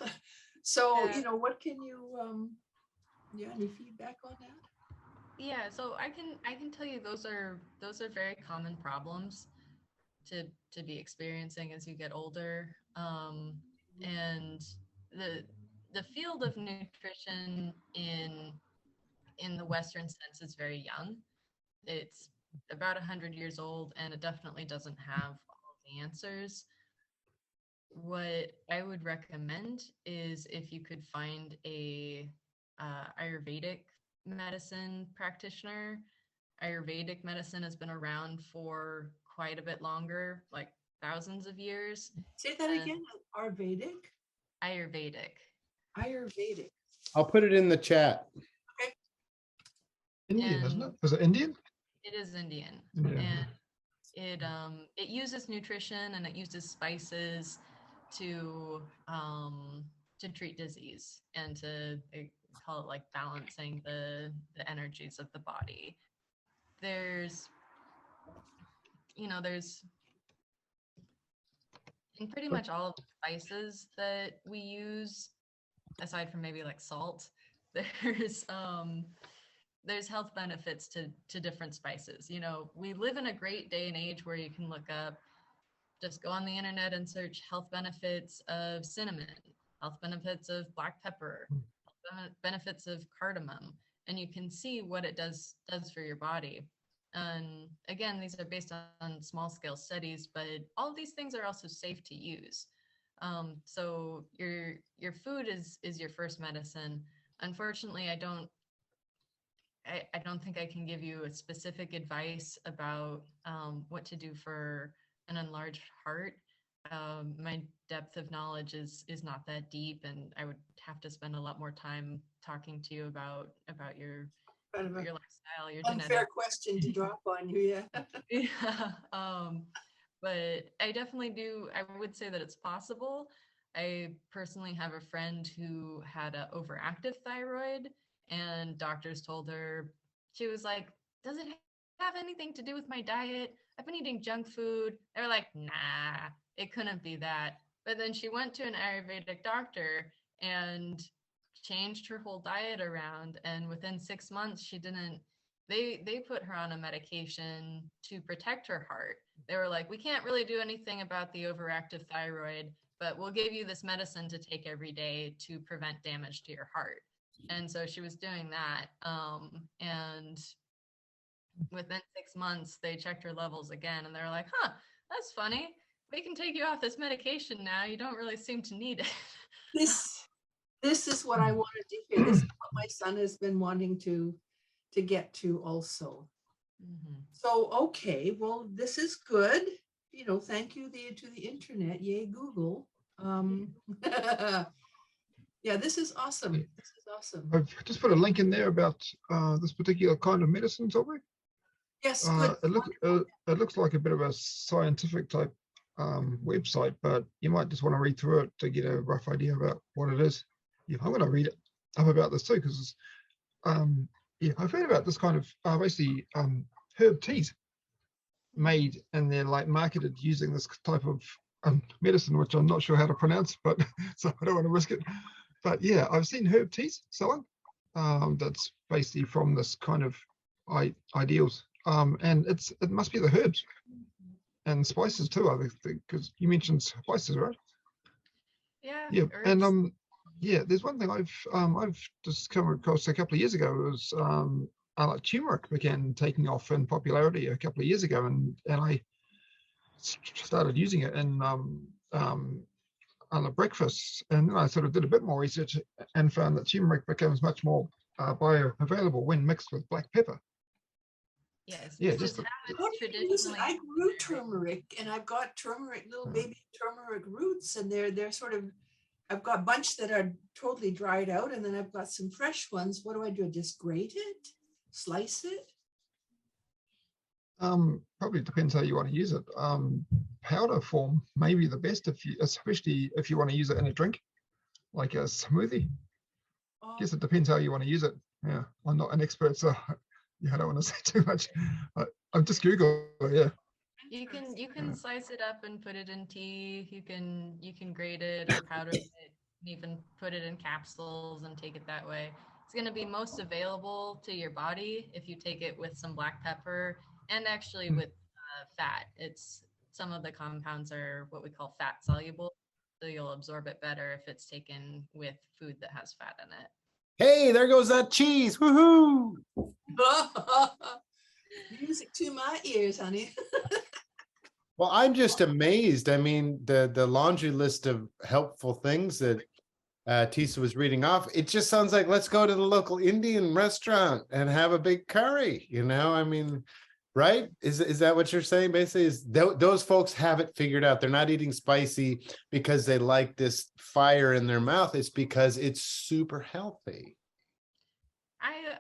So, what can you, any feedback on that? Yeah, so I can tell you those are very common problems to be experiencing as you get older. And the field of nutrition in the Western sense is very young. It's about 100 years old, and it definitely doesn't have all the answers. What I would recommend is if you could find a Ayurvedic medicine practitioner. Ayurvedic medicine has been around for quite a bit longer, like thousands of years. Say that again. Ayurvedic. I'll put it in the chat. Okay. Indian, isn't it? Is it Indian? It is Indian. Yeah. And it uses nutrition and it uses spices to treat disease and they call it like balancing the energies of the body. There's in pretty much all of the spices that we use, aside from maybe like salt, there's health benefits to different spices. We live in a great day and age where you can look up, just go on the internet and search health benefits of cinnamon, health benefits of black pepper, health benefits of cardamom, and you can see what it does for your body. And again, these are based on small scale studies, but all of these things are also safe to use. So your food is your first medicine. Unfortunately, I don't think I can give you a specific advice about what to do for an enlarged heart. My depth of knowledge is not that deep, and I would have to spend a lot more time talking to you about Kind of a your lifestyle, your unfair genetics. question to drop on you, yeah. Yeah. But I definitely do. I would say that it's possible. I personally have a friend who had an overactive thyroid, and doctors told her, she was like, "Does it have anything to do with my diet? I've been eating junk food." They were like, "Nah, it couldn't be that." But then she went to an Ayurvedic doctor and changed her whole diet around, and within 6 months, she didn't. They put her on a medication to protect her heart. They were like, "We can't really do anything about the overactive thyroid, but we'll give you this medicine to take every day to prevent damage to your heart." And so she was doing that. And within 6 months, they checked her levels again, and they're like, "Huh, that's funny. We can take you off this medication now. You don't really seem to need it." This this is what I wanted to hear. This is what my son has been wanting to get to also. Mhm. So, okay, well, this is good. Thank you to the internet. Yay, Google. Yeah, this is awesome. This is awesome. I've just put a link in there about this particular kind of medicine, Toby. Yes, good. It looks like a bit of a scientific type website, but you might just want to read through it to get a rough idea about what it is. Yeah, I'm going to read it up about this too, because yeah, I've heard about this kind of basically herb teas made and they're like marketed using this type of medicine, which I'm not sure how to pronounce, but so I don't want to risk it. But yeah, I've seen herb teas selling. That's basically from this kind of ideals. And it must be the herbs and spices too, I think, because you mentioned spices, right? Yeah, Yeah, and herbs. yeah, there's one thing I've just come across a couple of years ago. It was like turmeric began taking off in popularity a couple of years ago, and I started using it in on the breakfast, and then I sort of did a bit more research and found that turmeric becomes much more bioavailable when mixed with black pepper. Yes, Yeah, this is just how How it's do you use it? traditionally I used grew in Ayurveda. turmeric, and I've got turmeric, little baby turmeric roots, and they're sort of. I've got a bunch that are totally dried out, and then I've got some fresh ones. What do I do? Just grate it, slice it. probably depends how you want to use it. Powder form may be the best if you, especially if you want to use it in a drink, like a smoothie. Oh, Guess it depends how you want to use it. Yeah, I'm not an expert, so yeah, I don't want to say too much. I'm just Google. Yeah. You can Yeah. slice it up and put it in tea. You can grate it or powder it, and even put it in capsules and take it that way. It's going to be most available to your body if you take it with some black pepper and actually Mm. with fat. It's some of the compounds are what we call fat soluble, so you'll absorb it better if it's taken with food that has fat in it. Hey, there goes that cheese. Woohoo! music to my ears, honey. Well, I'm just amazed. I mean, the laundry list of helpful things that Tisa was reading off, it just sounds like let's go to the local Indian restaurant and have a big curry. I mean, right? Is that what you're saying? Basically, is those folks have it figured out. They're not eating spicy because they like this fire in their mouth. It's because it's super healthy.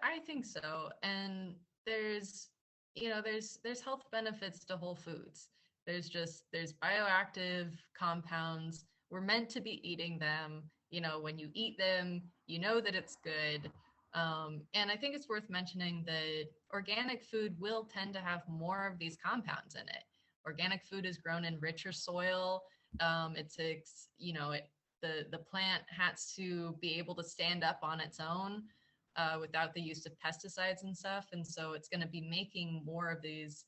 I think so. And there's there's health benefits to whole foods. There's bioactive compounds. We're meant to be eating them. When you eat them, you know that it's good. And I think it's worth mentioning that organic food will tend to have more of these compounds in it. Organic food is grown in richer soil. It takes, the plant has to be able to stand up on its own without the use of pesticides and stuff. And so it's going to be making more of these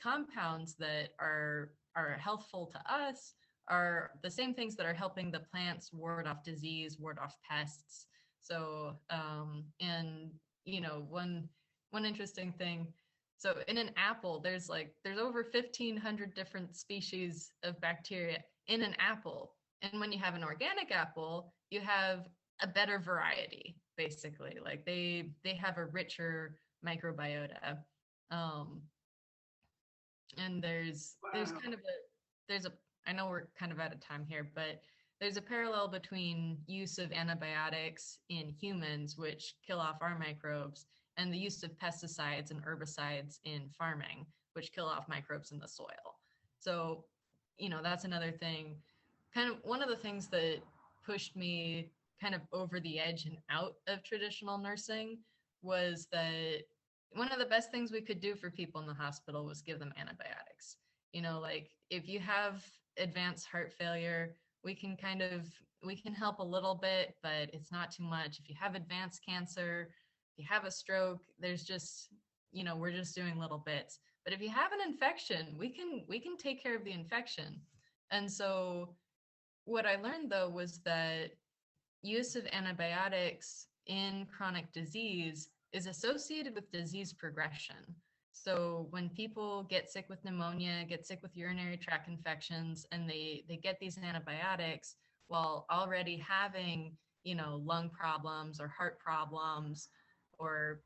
compounds that are healthful to us, are the same things that are helping the plants ward off disease, ward off pests. So and one interesting thing, So in an apple, there's over 1,500 different species of bacteria in an apple. And when you have an organic apple, you have a better variety, basically. Like they have a richer microbiota. And there's kind of I know we're kind of out of time here, but there's a parallel between use of antibiotics in humans, which kill off our microbes, and the use of pesticides and herbicides in farming, which kill off microbes in the soil. So, that's another thing. Kind of one of the things that pushed me kind of over the edge and out of traditional nursing was that one of the best things we could do for people in the hospital was give them antibiotics. Like if you have advanced heart failure, we can help a little bit, but it's not too much. If you have advanced cancer, if you have a stroke, there's just, we're just doing little bits. But if you have an infection, we can take care of the infection. And so what I learned though was that use of antibiotics in chronic disease is associated with disease progression. So when people get sick with pneumonia, get sick with urinary tract infections, and they get these antibiotics while already having, lung problems or heart problems or,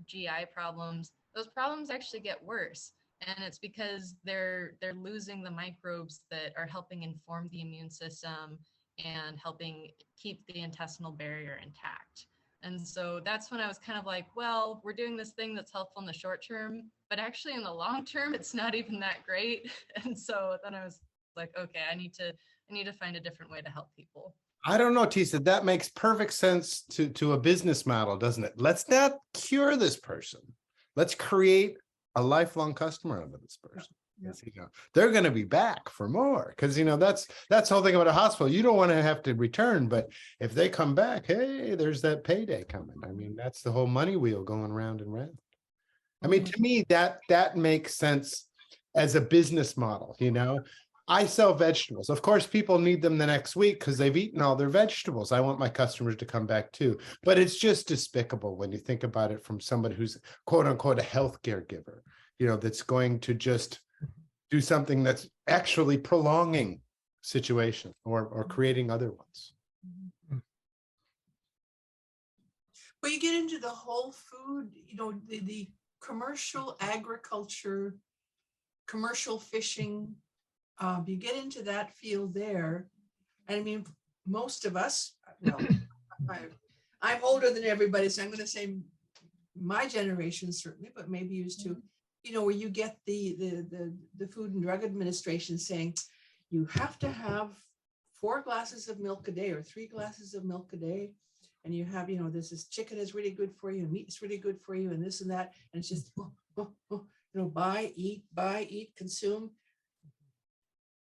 GI problems, those problems actually get worse. And it's because they're losing the microbes that are helping inform the immune system and helping keep the intestinal barrier intact. And so that's when I was kind of like, well, we're doing this thing that's helpful in the short term, but actually in the long term, it's not even that great. And so then I was like, okay, I need to find a different way to help people. I don't know, Tisa, that makes perfect sense to a business model, doesn't it? Let's not cure this person. Let's create a lifelong customer out of this person. Yeah. They're going to be back for more because that's the whole thing about a hospital. You don't want to have to return, but if they come back, hey, there's that payday coming. I mean, that's the whole money wheel going round and round. I mean, to me, that makes sense as a business model. I sell vegetables. Of course, people need them the next week because they've eaten all their vegetables. I want my customers to come back too. But it's just despicable when you think about it from somebody who's quote unquote a healthcare giver, that's going to just do something that's actually prolonging situation or creating other ones. Well, you get into the whole food, the commercial agriculture, commercial fishing, you get into that field there. And I mean, most of us, well, I'm older than everybody, so I'm going to say my generation certainly, but maybe used to, where you get the Food and Drug Administration saying you have to have 4 glasses of milk a day or 3 glasses of milk a day. And you have, this is chicken is really good for you and meat is really good for you and this and that. And it's just, buy, eat, consume.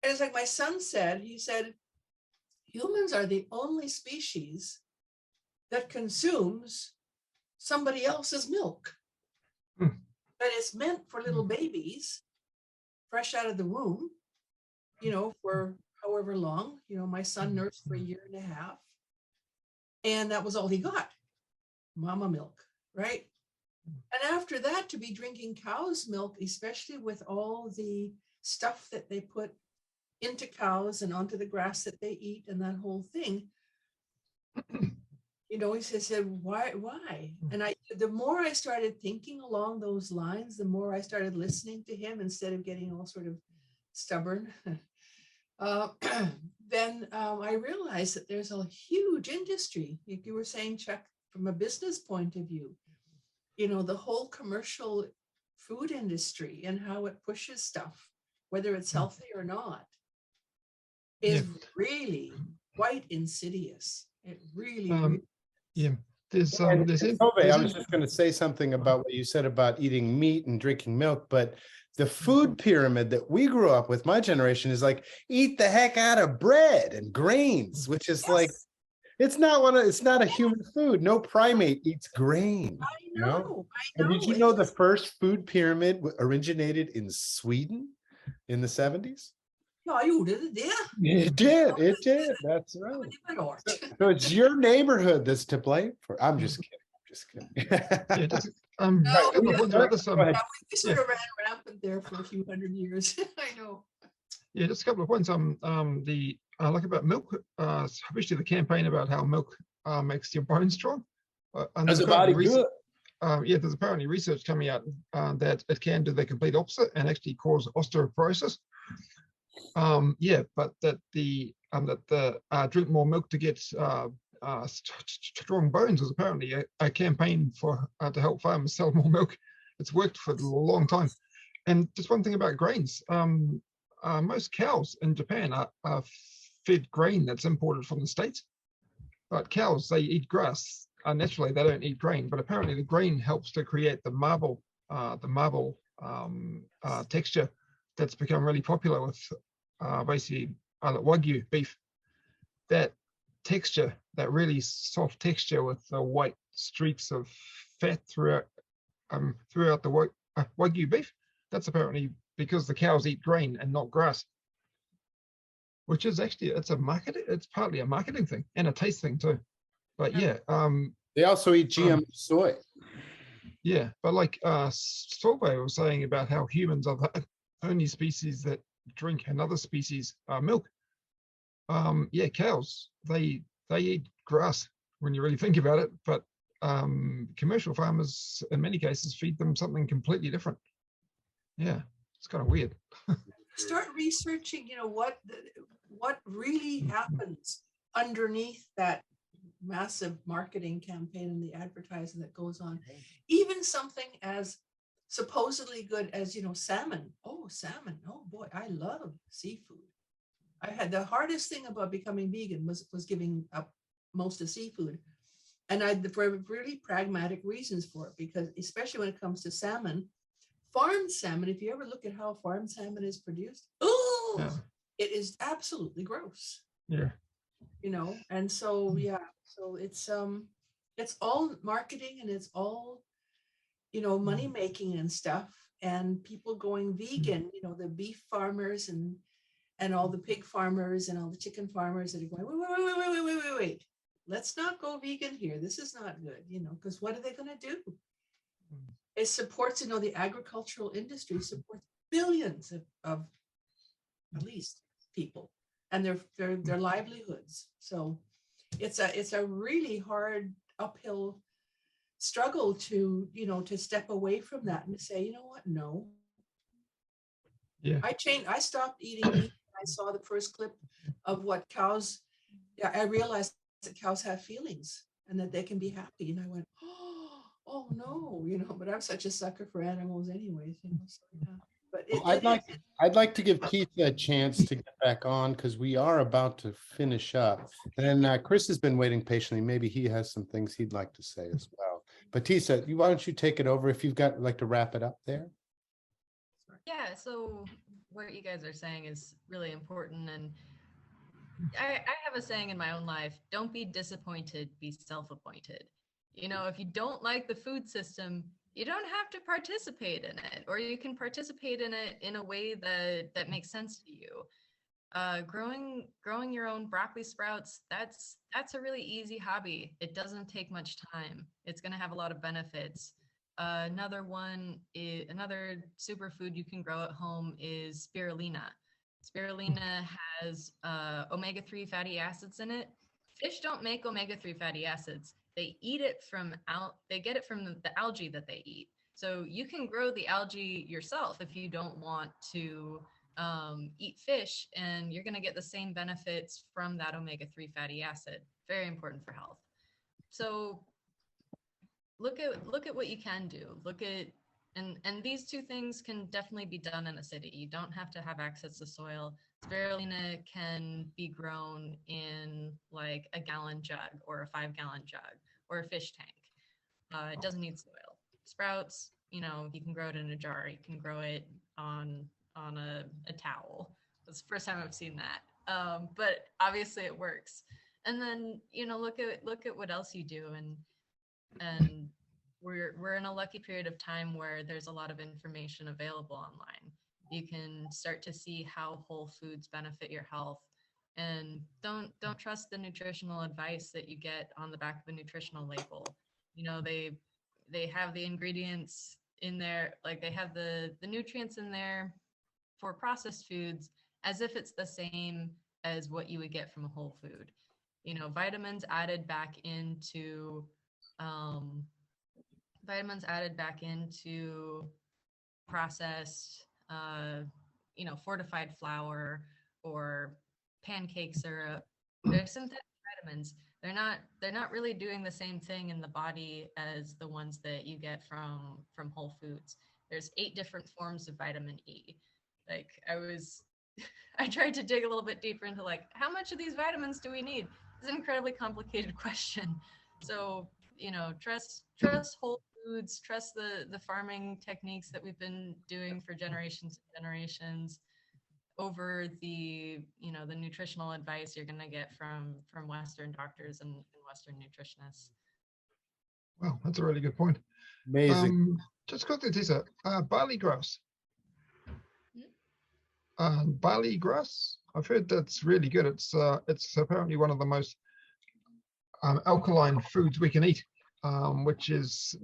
And it's like my son said, he said, humans are the only species that consumes somebody else's milk. That is meant for little babies, fresh out of the womb, for however long. My son nursed for 1.5 years. And that was all he got, mama milk, right? And after that, to be drinking cow's milk, especially with all the stuff that they put into cows and onto the grass that they eat and that whole thing, he said, why? And the more I started thinking along those lines, the more I started listening to him instead of getting all sort of stubborn. Then I realized that there's a huge industry, like you were saying, Chuck, from a business point of view, the whole commercial food industry and how it pushes stuff, whether it's healthy or not, is really quite insidious. It really There's I was just going to say something about what you said about eating meat and drinking milk, but the food pyramid that we grew up with, my generation, is like eat the heck out of bread and grains, which is like it's not a human food. No primate eats grain. I know. And did you know the first food pyramid originated in Sweden in the 70s? Ja, gjorde det det? It did. That's right. So it's your neighborhood that's to blame for. I'm just kidding. just No, Couple of yeah, points about this. Go ahead. we sort of ran rampant there for a few hundred years. I know. Yeah, just a couple of points. The like about milk. Especially the campaign about how milk makes your bones strong. And Does there's the body apparently do it? yeah, there's apparently research coming out that it can do the complete opposite and actually cause osteoporosis. Yeah, but that the drink more milk to get strong bones is apparently a campaign for to help farmers sell more milk. It's worked for a long time. And just one thing about grains. Most cows in Japan are fed grain that's imported from the States. But cows, they eat grass. Naturally, they don't eat grain, but apparently the grain helps to create the marble texture that's become really popular with basically Wagyu beef. That texture, that really soft texture with the white streaks of fat throughout the Wagyu beef, that's apparently because the cows eat grain and not grass, which is actually it's partly a marketing thing and a taste thing too. But yeah, They also eat GM soy. yeah, but like Solvay was saying about how humans are the only species that drink another species milk. Yeah, cows, they eat grass when you really think about it, but commercial farmers in many cases feed them something completely different. Yeah, it's kind of weird. Start researching, what really happens underneath that massive marketing campaign and the advertising that goes on. Even something as supposedly good as, salmon. Oh, salmon. Oh boy, I love seafood. I had the hardest thing about becoming vegan was giving up most of seafood. And I for really pragmatic reasons for it, because especially when it comes to salmon, farmed salmon, if you ever look at how farmed salmon is produced, it is absolutely gross. Yeah. And so so it's all marketing, and it's all money making and stuff, and people going vegan, the beef farmers and all the pig farmers and all the chicken farmers that are going, wait, let's not go vegan here, this is not good, because what are they going to do? It supports, the agricultural industry supports billions of at least people and their livelihoods. So it's a really hard uphill struggle to step away from that and to say, what, no. Yeah. I stopped eating meat. I saw the first clip of what cows. Yeah, I realized that cows have feelings and that they can be happy, and I went, oh no, but I'm such a sucker for animals anyways, so yeah. But I'd like to give Keith a chance to get back on, because we are about to finish up. And Chris has been waiting patiently. Maybe he has some things he'd like to say as well. But Tisa, why don't you take it over if you've got like to wrap it up there? Yeah, so what you guys are saying is really important. And I have a saying in my own life: don't be disappointed, be self-appointed. If you don't like the food system, you don't have to participate in it, or you can participate in it in a way that makes sense to you. Growing your own broccoli sprouts, that's a really easy hobby. It doesn't take much time. It's going to have a lot of benefits. Another superfood you can grow at home is spirulina. Spirulina has omega-3 fatty acids in it. Fish don't make omega-3 fatty acids. They eat it they get it from the algae that they eat. So you can grow the algae yourself if you don't want to eat fish, and you're going to get the same benefits from that omega-3 fatty acid. Very important for health. So look at what you can do. And these two things can definitely be done in a city. You don't have to have access to soil. Spirulina can be grown in like a gallon jug or a 5-gallon jug or a fish tank. It doesn't need soil. Sprouts, you can grow it in a jar. You can grow it on a towel. That's the first time I've seen that. But obviously it works. And then, look at what else you do. And we're in a lucky period of time where there's a lot of information available online. You can start to see how whole foods benefit your health, and don't trust the nutritional advice that you get on the back of a nutritional label. they have the ingredients in there, like they have the nutrients in there for processed foods as if it's the same as what you would get from a whole food. You know, vitamins added back into processed, you know, fortified flour or pancake syrup. They're synthetic vitamins. They're not really doing the same thing in the body as the ones that you get from whole foods. There's 8 different forms of vitamin E. Like I tried to dig a little bit deeper into like, how much of these vitamins do we need? It's an incredibly complicated question. So, you know, trust whole foods, trust the farming techniques that we've been doing for generations and generations over the, you know, the nutritional advice you're going to get from Western doctors and Western nutritionists. Well, that's a really good point. Amazing. Just quickly, Tisa, barley grass. Barley grass, I've heard that's really good. It's apparently one of the most alkaline foods we can eat, which is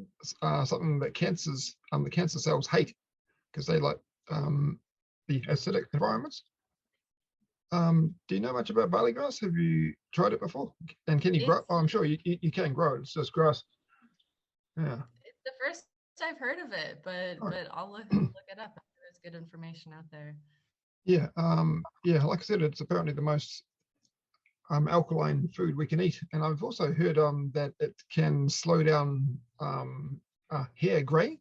something that the cancer cells hate because they like the acidic environments. Do you know much about barley grass? Have you tried it before? And can you grow? Oh, I'm sure you can grow it. It's just grass. Yeah. It's the first I've heard of it, but I'll look it up. There's good information out there. Yeah. Yeah. Like I said, it's apparently the most alkaline food we can eat, and I've also heard that it can slow down hair grey.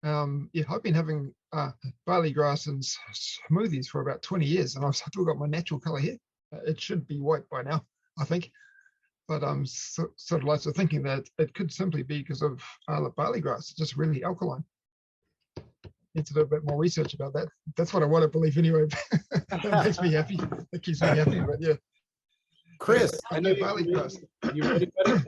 Yeah, I've been having barley grass and smoothies for about 20 years, and I've still got my natural color hair. It should be white by now, I think. But I'm sort of like thinking that it could simply be because of the barley grass. It's just really alkaline. Need to do a bit more research about that. That's what I want to believe anyway. That makes me happy. That keeps me happy. But yeah, Chris, I know barley grass. You ready, buddy?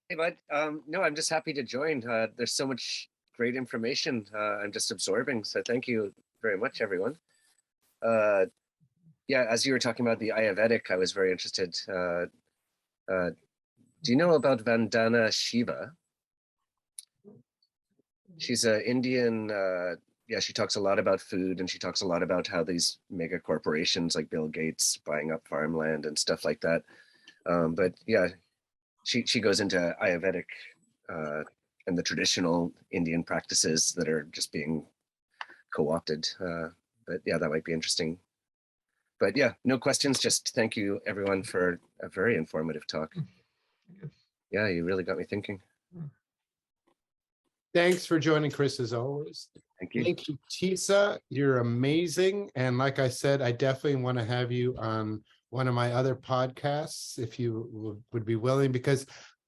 Hey, bud. No, I'm just happy to join. There's so much great information I'm just absorbing. So thank you very much, everyone. Yeah, as you were talking about the Ayurvedic, I was very interested. Do you know about Vandana Shiva? She's an Indian, yeah, she talks a lot about food, and she talks a lot about how these mega corporations like Bill Gates buying up farmland and stuff like that. But yeah, she goes into Ayurvedic and the traditional Indian practices that are just being co-opted. But yeah, that might be interesting. But yeah, no questions. Just thank you everyone for a very informative talk. Yeah, you really got me thinking. Thanks for joining, Chris, as always. Thank you. Thank you, Tisa. You're amazing. And like I said, I definitely want to have you on one of my other podcasts if you would be willing, because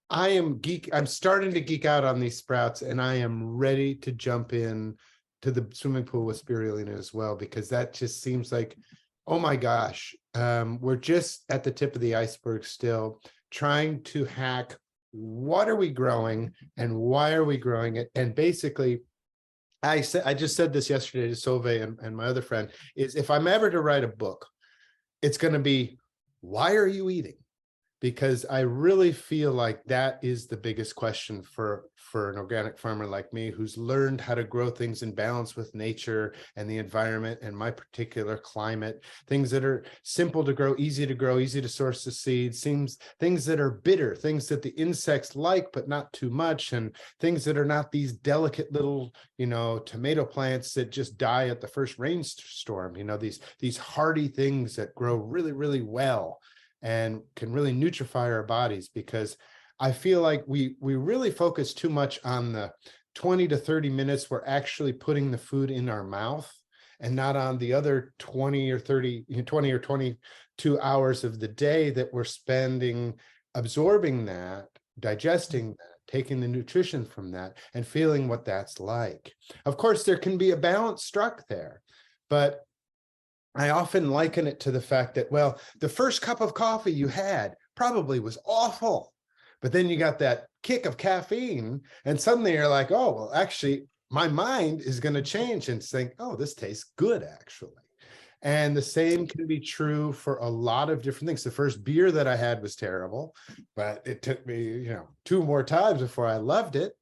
I'm starting to geek out on these sprouts, and I am ready to jump in to the swimming pool with spirulina as well, because that just seems like, oh my gosh, we're just at the tip of the iceberg still, trying to hack what are we growing and why are we growing it. And basically, I just said this yesterday to Solveig and my other friend, is if I'm ever to write a book, it's going to be, why are you eating? Because I really feel like that is the biggest question for an organic farmer like me, who's learned how to grow things in balance with nature and the environment and my particular climate, things that are simple to grow, easy to source the seeds, things that are bitter, things that the insects like, but not too much, and things that are not these delicate little, tomato plants that just die at the first rainstorm, these hardy things that grow really, really well and can really nutrify our bodies. Because I feel like we really focus too much on the 20 to 30 minutes we're actually putting the food in our mouth, and not on the other 20 or 22 hours of the day that we're spending absorbing that, digesting that, taking the nutrition from that, and feeling what that's like. Of course, there can be a balance struck there, but I often liken it to the fact that, well, the first cup of coffee you had probably was awful, but then you got that kick of caffeine, and suddenly you're like, oh, well, actually, my mind is going to change and think, oh, this tastes good, actually. And the same can be true for a lot of different things. The first beer that I had was terrible, but it took me, 2 more times before I loved it.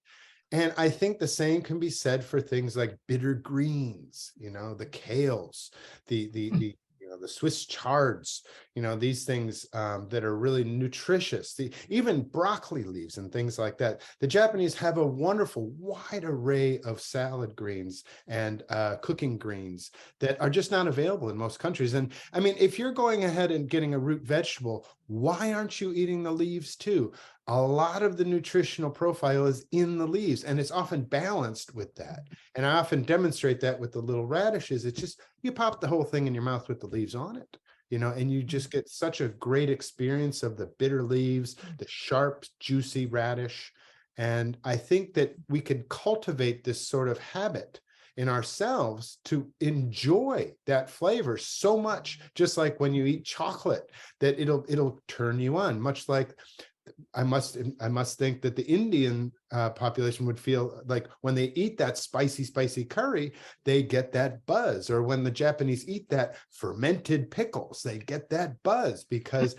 And I think the same can be said for things like bitter greens, you know, the kales, the you know, the Swiss chards, you know, these things that are really nutritious, even broccoli leaves and things like that. The Japanese have a wonderful wide array of salad greens and cooking greens that are just not available in most countries. And I mean, if you're going ahead and getting a root vegetable, why aren't you eating the leaves too? A lot of the nutritional profile is in the leaves, and it's often balanced with that. And I often demonstrate that with the little radishes. It's just, you pop the whole thing in your mouth with the leaves on it, you know, and you just get such a great experience of the bitter leaves, the sharp, juicy radish. And I think that we can cultivate this sort of habit in ourselves to enjoy that flavor so much, just like when you eat chocolate, that it'll turn you on, much like I must think that the Indian population would feel like when they eat that spicy curry, they get that buzz, or when the Japanese eat that fermented pickles, they get that buzz because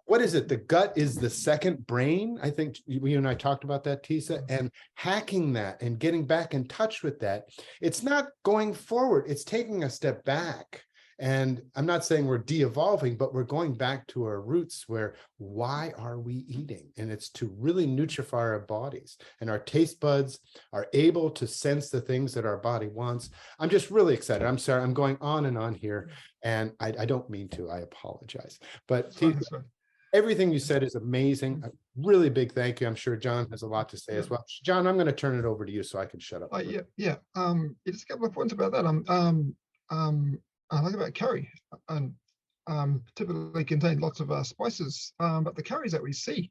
what is it? The gut is the second brain. I think you and I talked about that, Tisa, and hacking that and getting back in touch with that. It's not going forward. It's taking a step back. And I'm not saying we're de-evolving, but we're going back to our roots where why are we eating? And it's to really nutrify our bodies, and our taste buds are able to sense the things that our body wants. I'm just really excited. I'm sorry, I'm going on and on here, and I don't mean to, I apologize. But everything you said is amazing. A really big thank you. I'm sure John has a lot to say as well. John, I'm going to turn it over to you so I can shut up. Yeah. Just a couple of points about that. I like about curry, and typically contain lots of spices. But the curries that we see,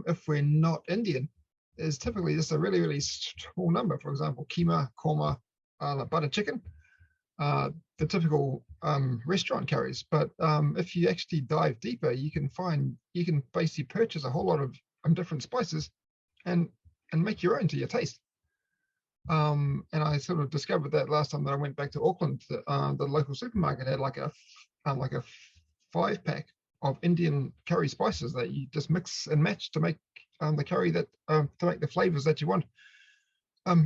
if we're not Indian, is typically just a really, really small number. For example, keema, korma, like butter chicken, the typical restaurant curries. But if you actually dive deeper, you can basically purchase a whole lot of different spices and make your own to your taste. And I sort of discovered that last time that I went back to Auckland. The local supermarket had like a 5-pack of Indian curry spices that you just mix and match to make the curry that to make the flavors that you want.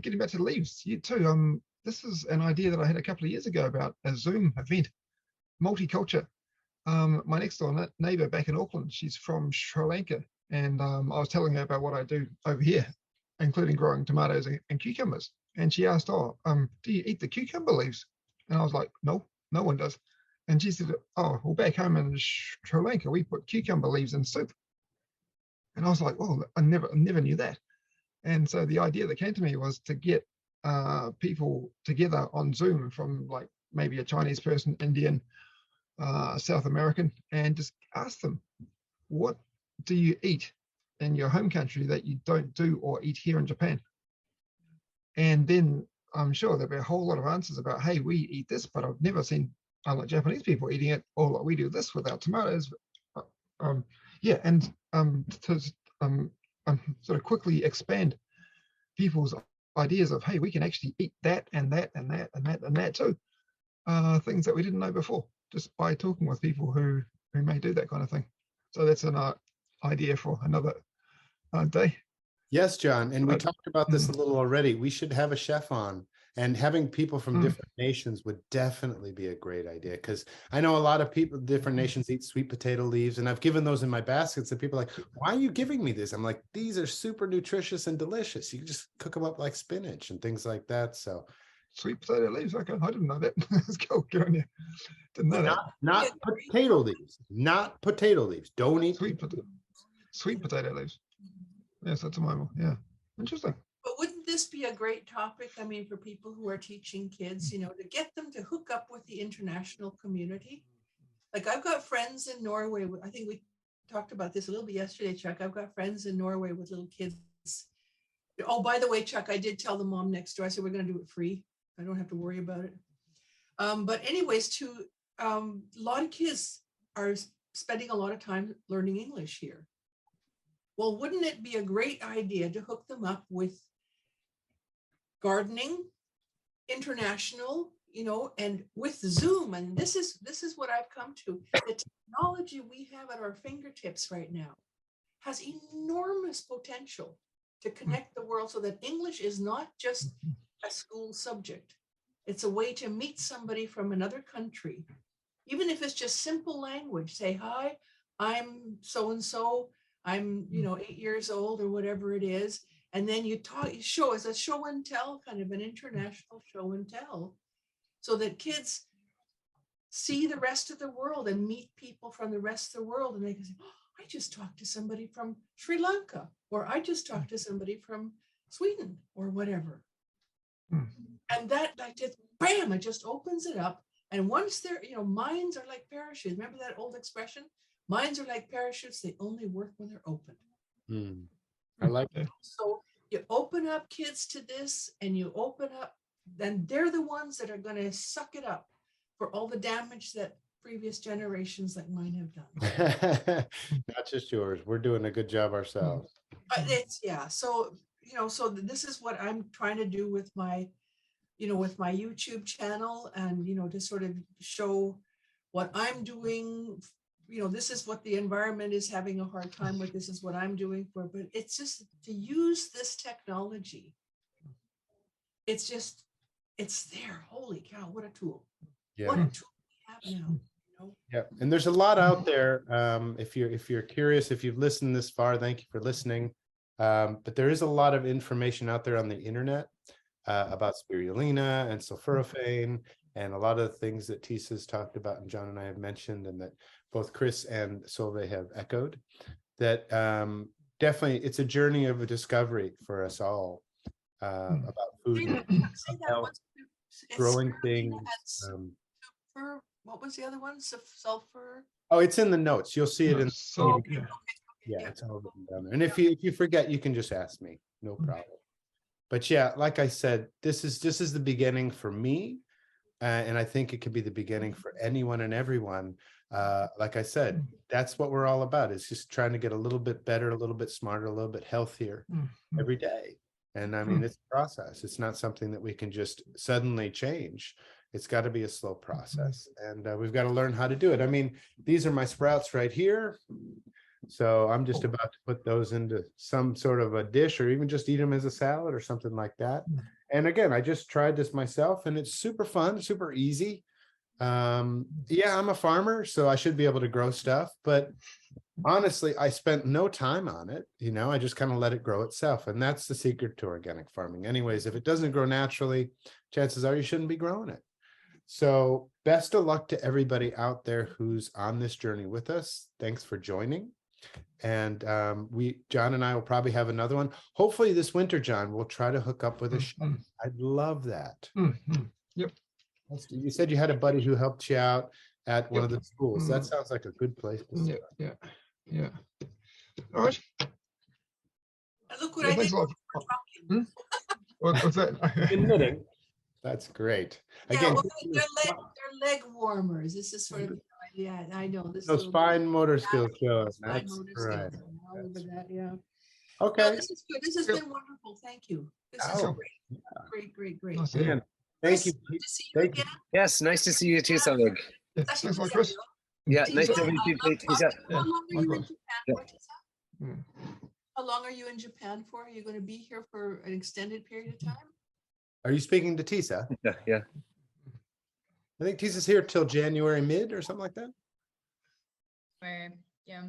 Getting back to the leaves, you too. This is an idea that I had a couple of years ago about a Zoom event, multicultural. My next door neighbor back in Auckland, she's from Sri Lanka, and I was telling her about what I do over here, including growing tomatoes and cucumbers. And she asked, do you eat the cucumber leaves? And I was like, no one does. And she said, oh, well, back home in Sri Lanka, we put cucumber leaves in soup. And I was like, well, I never knew that. And so the idea that came to me was to get people together on Zoom from like maybe a Chinese person, Indian, South American, and just ask them, what do you eat in your home country that you don't do or eat here in Japan? And then I'm sure there'll be a whole lot of answers about, hey, we eat this, but I've never seen like Japanese people eating it, or like we do this with our tomatoes. To sort of quickly expand people's ideas of, hey, we can actually eat that and that and that and that and that too. Things that we didn't know before, just by talking with people who may do that kind of thing. So that's an idea for another day. Yes, John, and we talked about this a little already. We should have a chef on, and having people from different nations would definitely be a great idea, because I know a lot of people, different nations, eat sweet potato leaves, and I've given those in my baskets, and people are like, why are you giving me this? I'm like, these are super nutritious and delicious. You can just cook them up like spinach and things like that. So sweet potato leaves, okay, I didn't know that. Let's go on you. Didn't know that. Not potato leaves, not potato leaves. Don't eat sweet potato leaves. Yes, that's a memo. Yeah, interesting. But wouldn't this be a great topic? I mean, for people who are teaching kids, to get them to hook up with the international community. Like I've got friends in Norway. I think we talked about this a little bit yesterday, Chuck. I've got friends in Norway with little kids. Oh, by the way, Chuck, I did tell the mom next door. I said, we're going to do it free. I don't have to worry about it. But anyways, a lot of kids are spending a lot of time learning English here. Well, wouldn't it be a great idea to hook them up with gardening, international, and with Zoom? And this is what I've come to. The technology we have at our fingertips right now has enormous potential to connect the world so that English is not just a school subject. It's a way to meet somebody from another country. Even if it's just simple language, say, hi, I'm so-and-so, I'm, 8 years old or whatever it is. And then you show as a show and tell, kind of an international show and tell, so that kids see the rest of the world and meet people from the rest of the world. And they can say, oh, I just talked to somebody from Sri Lanka, or I just talked to somebody from Sweden or whatever. And that just, bam, it just opens it up. And once they're, minds are like parachutes. Remember that old expression? Minds are like parachutes. They only work when they're open. I like that. So you open up kids to this, and you open up, then they're the ones that are going to suck it up for all the damage that previous generations like mine have done. Not just yours. We're doing a good job ourselves. But it's, so, so this is what I'm trying to do with my, with my YouTube channel, and, to sort of show what I'm doing. This is what the environment is having a hard time with. This is what I'm doing for, but it's just to use this technology. It's just, it's there. Holy cow, what a tool. Yeah. What a tool we have now. Yeah, and there's a lot out there. If you're curious, if you've listened this far, thank you for listening. But there is a lot of information out there on the internet about spirulina and sulforaphane, and a lot of the things that Tisa's talked about and John and I have mentioned, and that both Chris and Solveig have echoed. That definitely, it's a journey of a discovery for us all about food, health, growing things. What was the other one? Sulfur. Oh, it's in the notes. You'll see it in. Okay. Yeah, it's all written down there. And if you forget, you can just ask me. No problem. But yeah, like I said, this is the beginning for me, and I think it could be the beginning for anyone and everyone. Like I said, that's what we're all about. It's just trying to get a little bit better, a little bit smarter, a little bit healthier every day. And I mean, it's a process. It's not something that we can just suddenly change. It's got to be a slow process, and we've got to learn how to do it. I mean, these are my sprouts right here. So I'm just about to put those into some sort of a dish, or even just eat them as a salad or something like that. And again, I just tried this myself, and it's super fun, super easy. Yeah, I'm a farmer, so I should be able to grow stuff, but honestly, I spent no time on it. I just kind of let it grow itself. And that's the secret to organic farming. Anyways, if it doesn't grow naturally, chances are you shouldn't be growing it. So best of luck to everybody out there who's on this journey with us. Thanks for joining. And John and I will probably have another one. Hopefully this winter, John, we'll try to hook up with a show. I'd love that. Yep. You said you had a buddy who helped you out at one of the schools. That sounds like a good place to start. Yeah. All right. Look what I did. What's that? Been knitting. That's great. Again, they're leg warmers. This is sort of, yeah, I know this. Those fine motor skills shows. That's right. Yeah. Okay. No, this is good. This has been wonderful. Thank you. This is great. Nice Again, thank you. Good to see you again. Yes, nice to see you too, Solveig. Thanks a lot, Chris. Yeah, nice to meet you, Tisa. How long are you in Japan for, Tisa? How long are you in Japan for? Are you going to be here for an extended period of time? Are you speaking to Tisa? Yeah. I think Tisa's here till January mid or something like that. Yeah.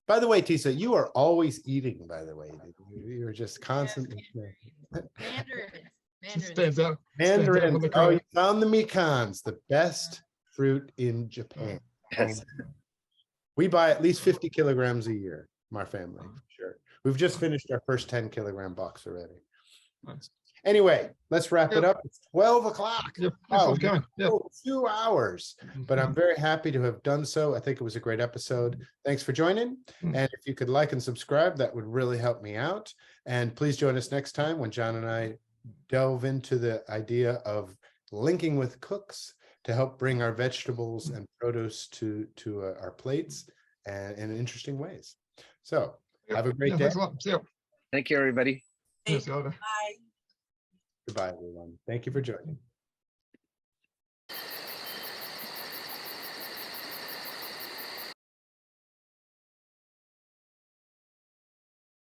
By the way, Tisa, you are always eating, by the way. You're just constantly. Mandarins. Oh, you found the mekons, the best fruit in Japan. Yes. We buy at least 50 kilograms a year, my family, for sure. We've just finished our first 10-kilogram box already. Nice. Anyway, let's wrap it up. It's 12 o'clock. Yep. Oh, Going. Yep. 2 hours. But I'm very happy to have done so. I think it was a great episode. Thanks for joining. And if you could like and subscribe, that would really help me out. And please join us next time when John and I delve into the idea of linking with cooks to help bring our vegetables and produce to our plates and in interesting ways. So have a great day. Thanks a lot. See you. Thank you, everybody. Hey, See you later. bye. Goodbye, everyone. Thank you for joining.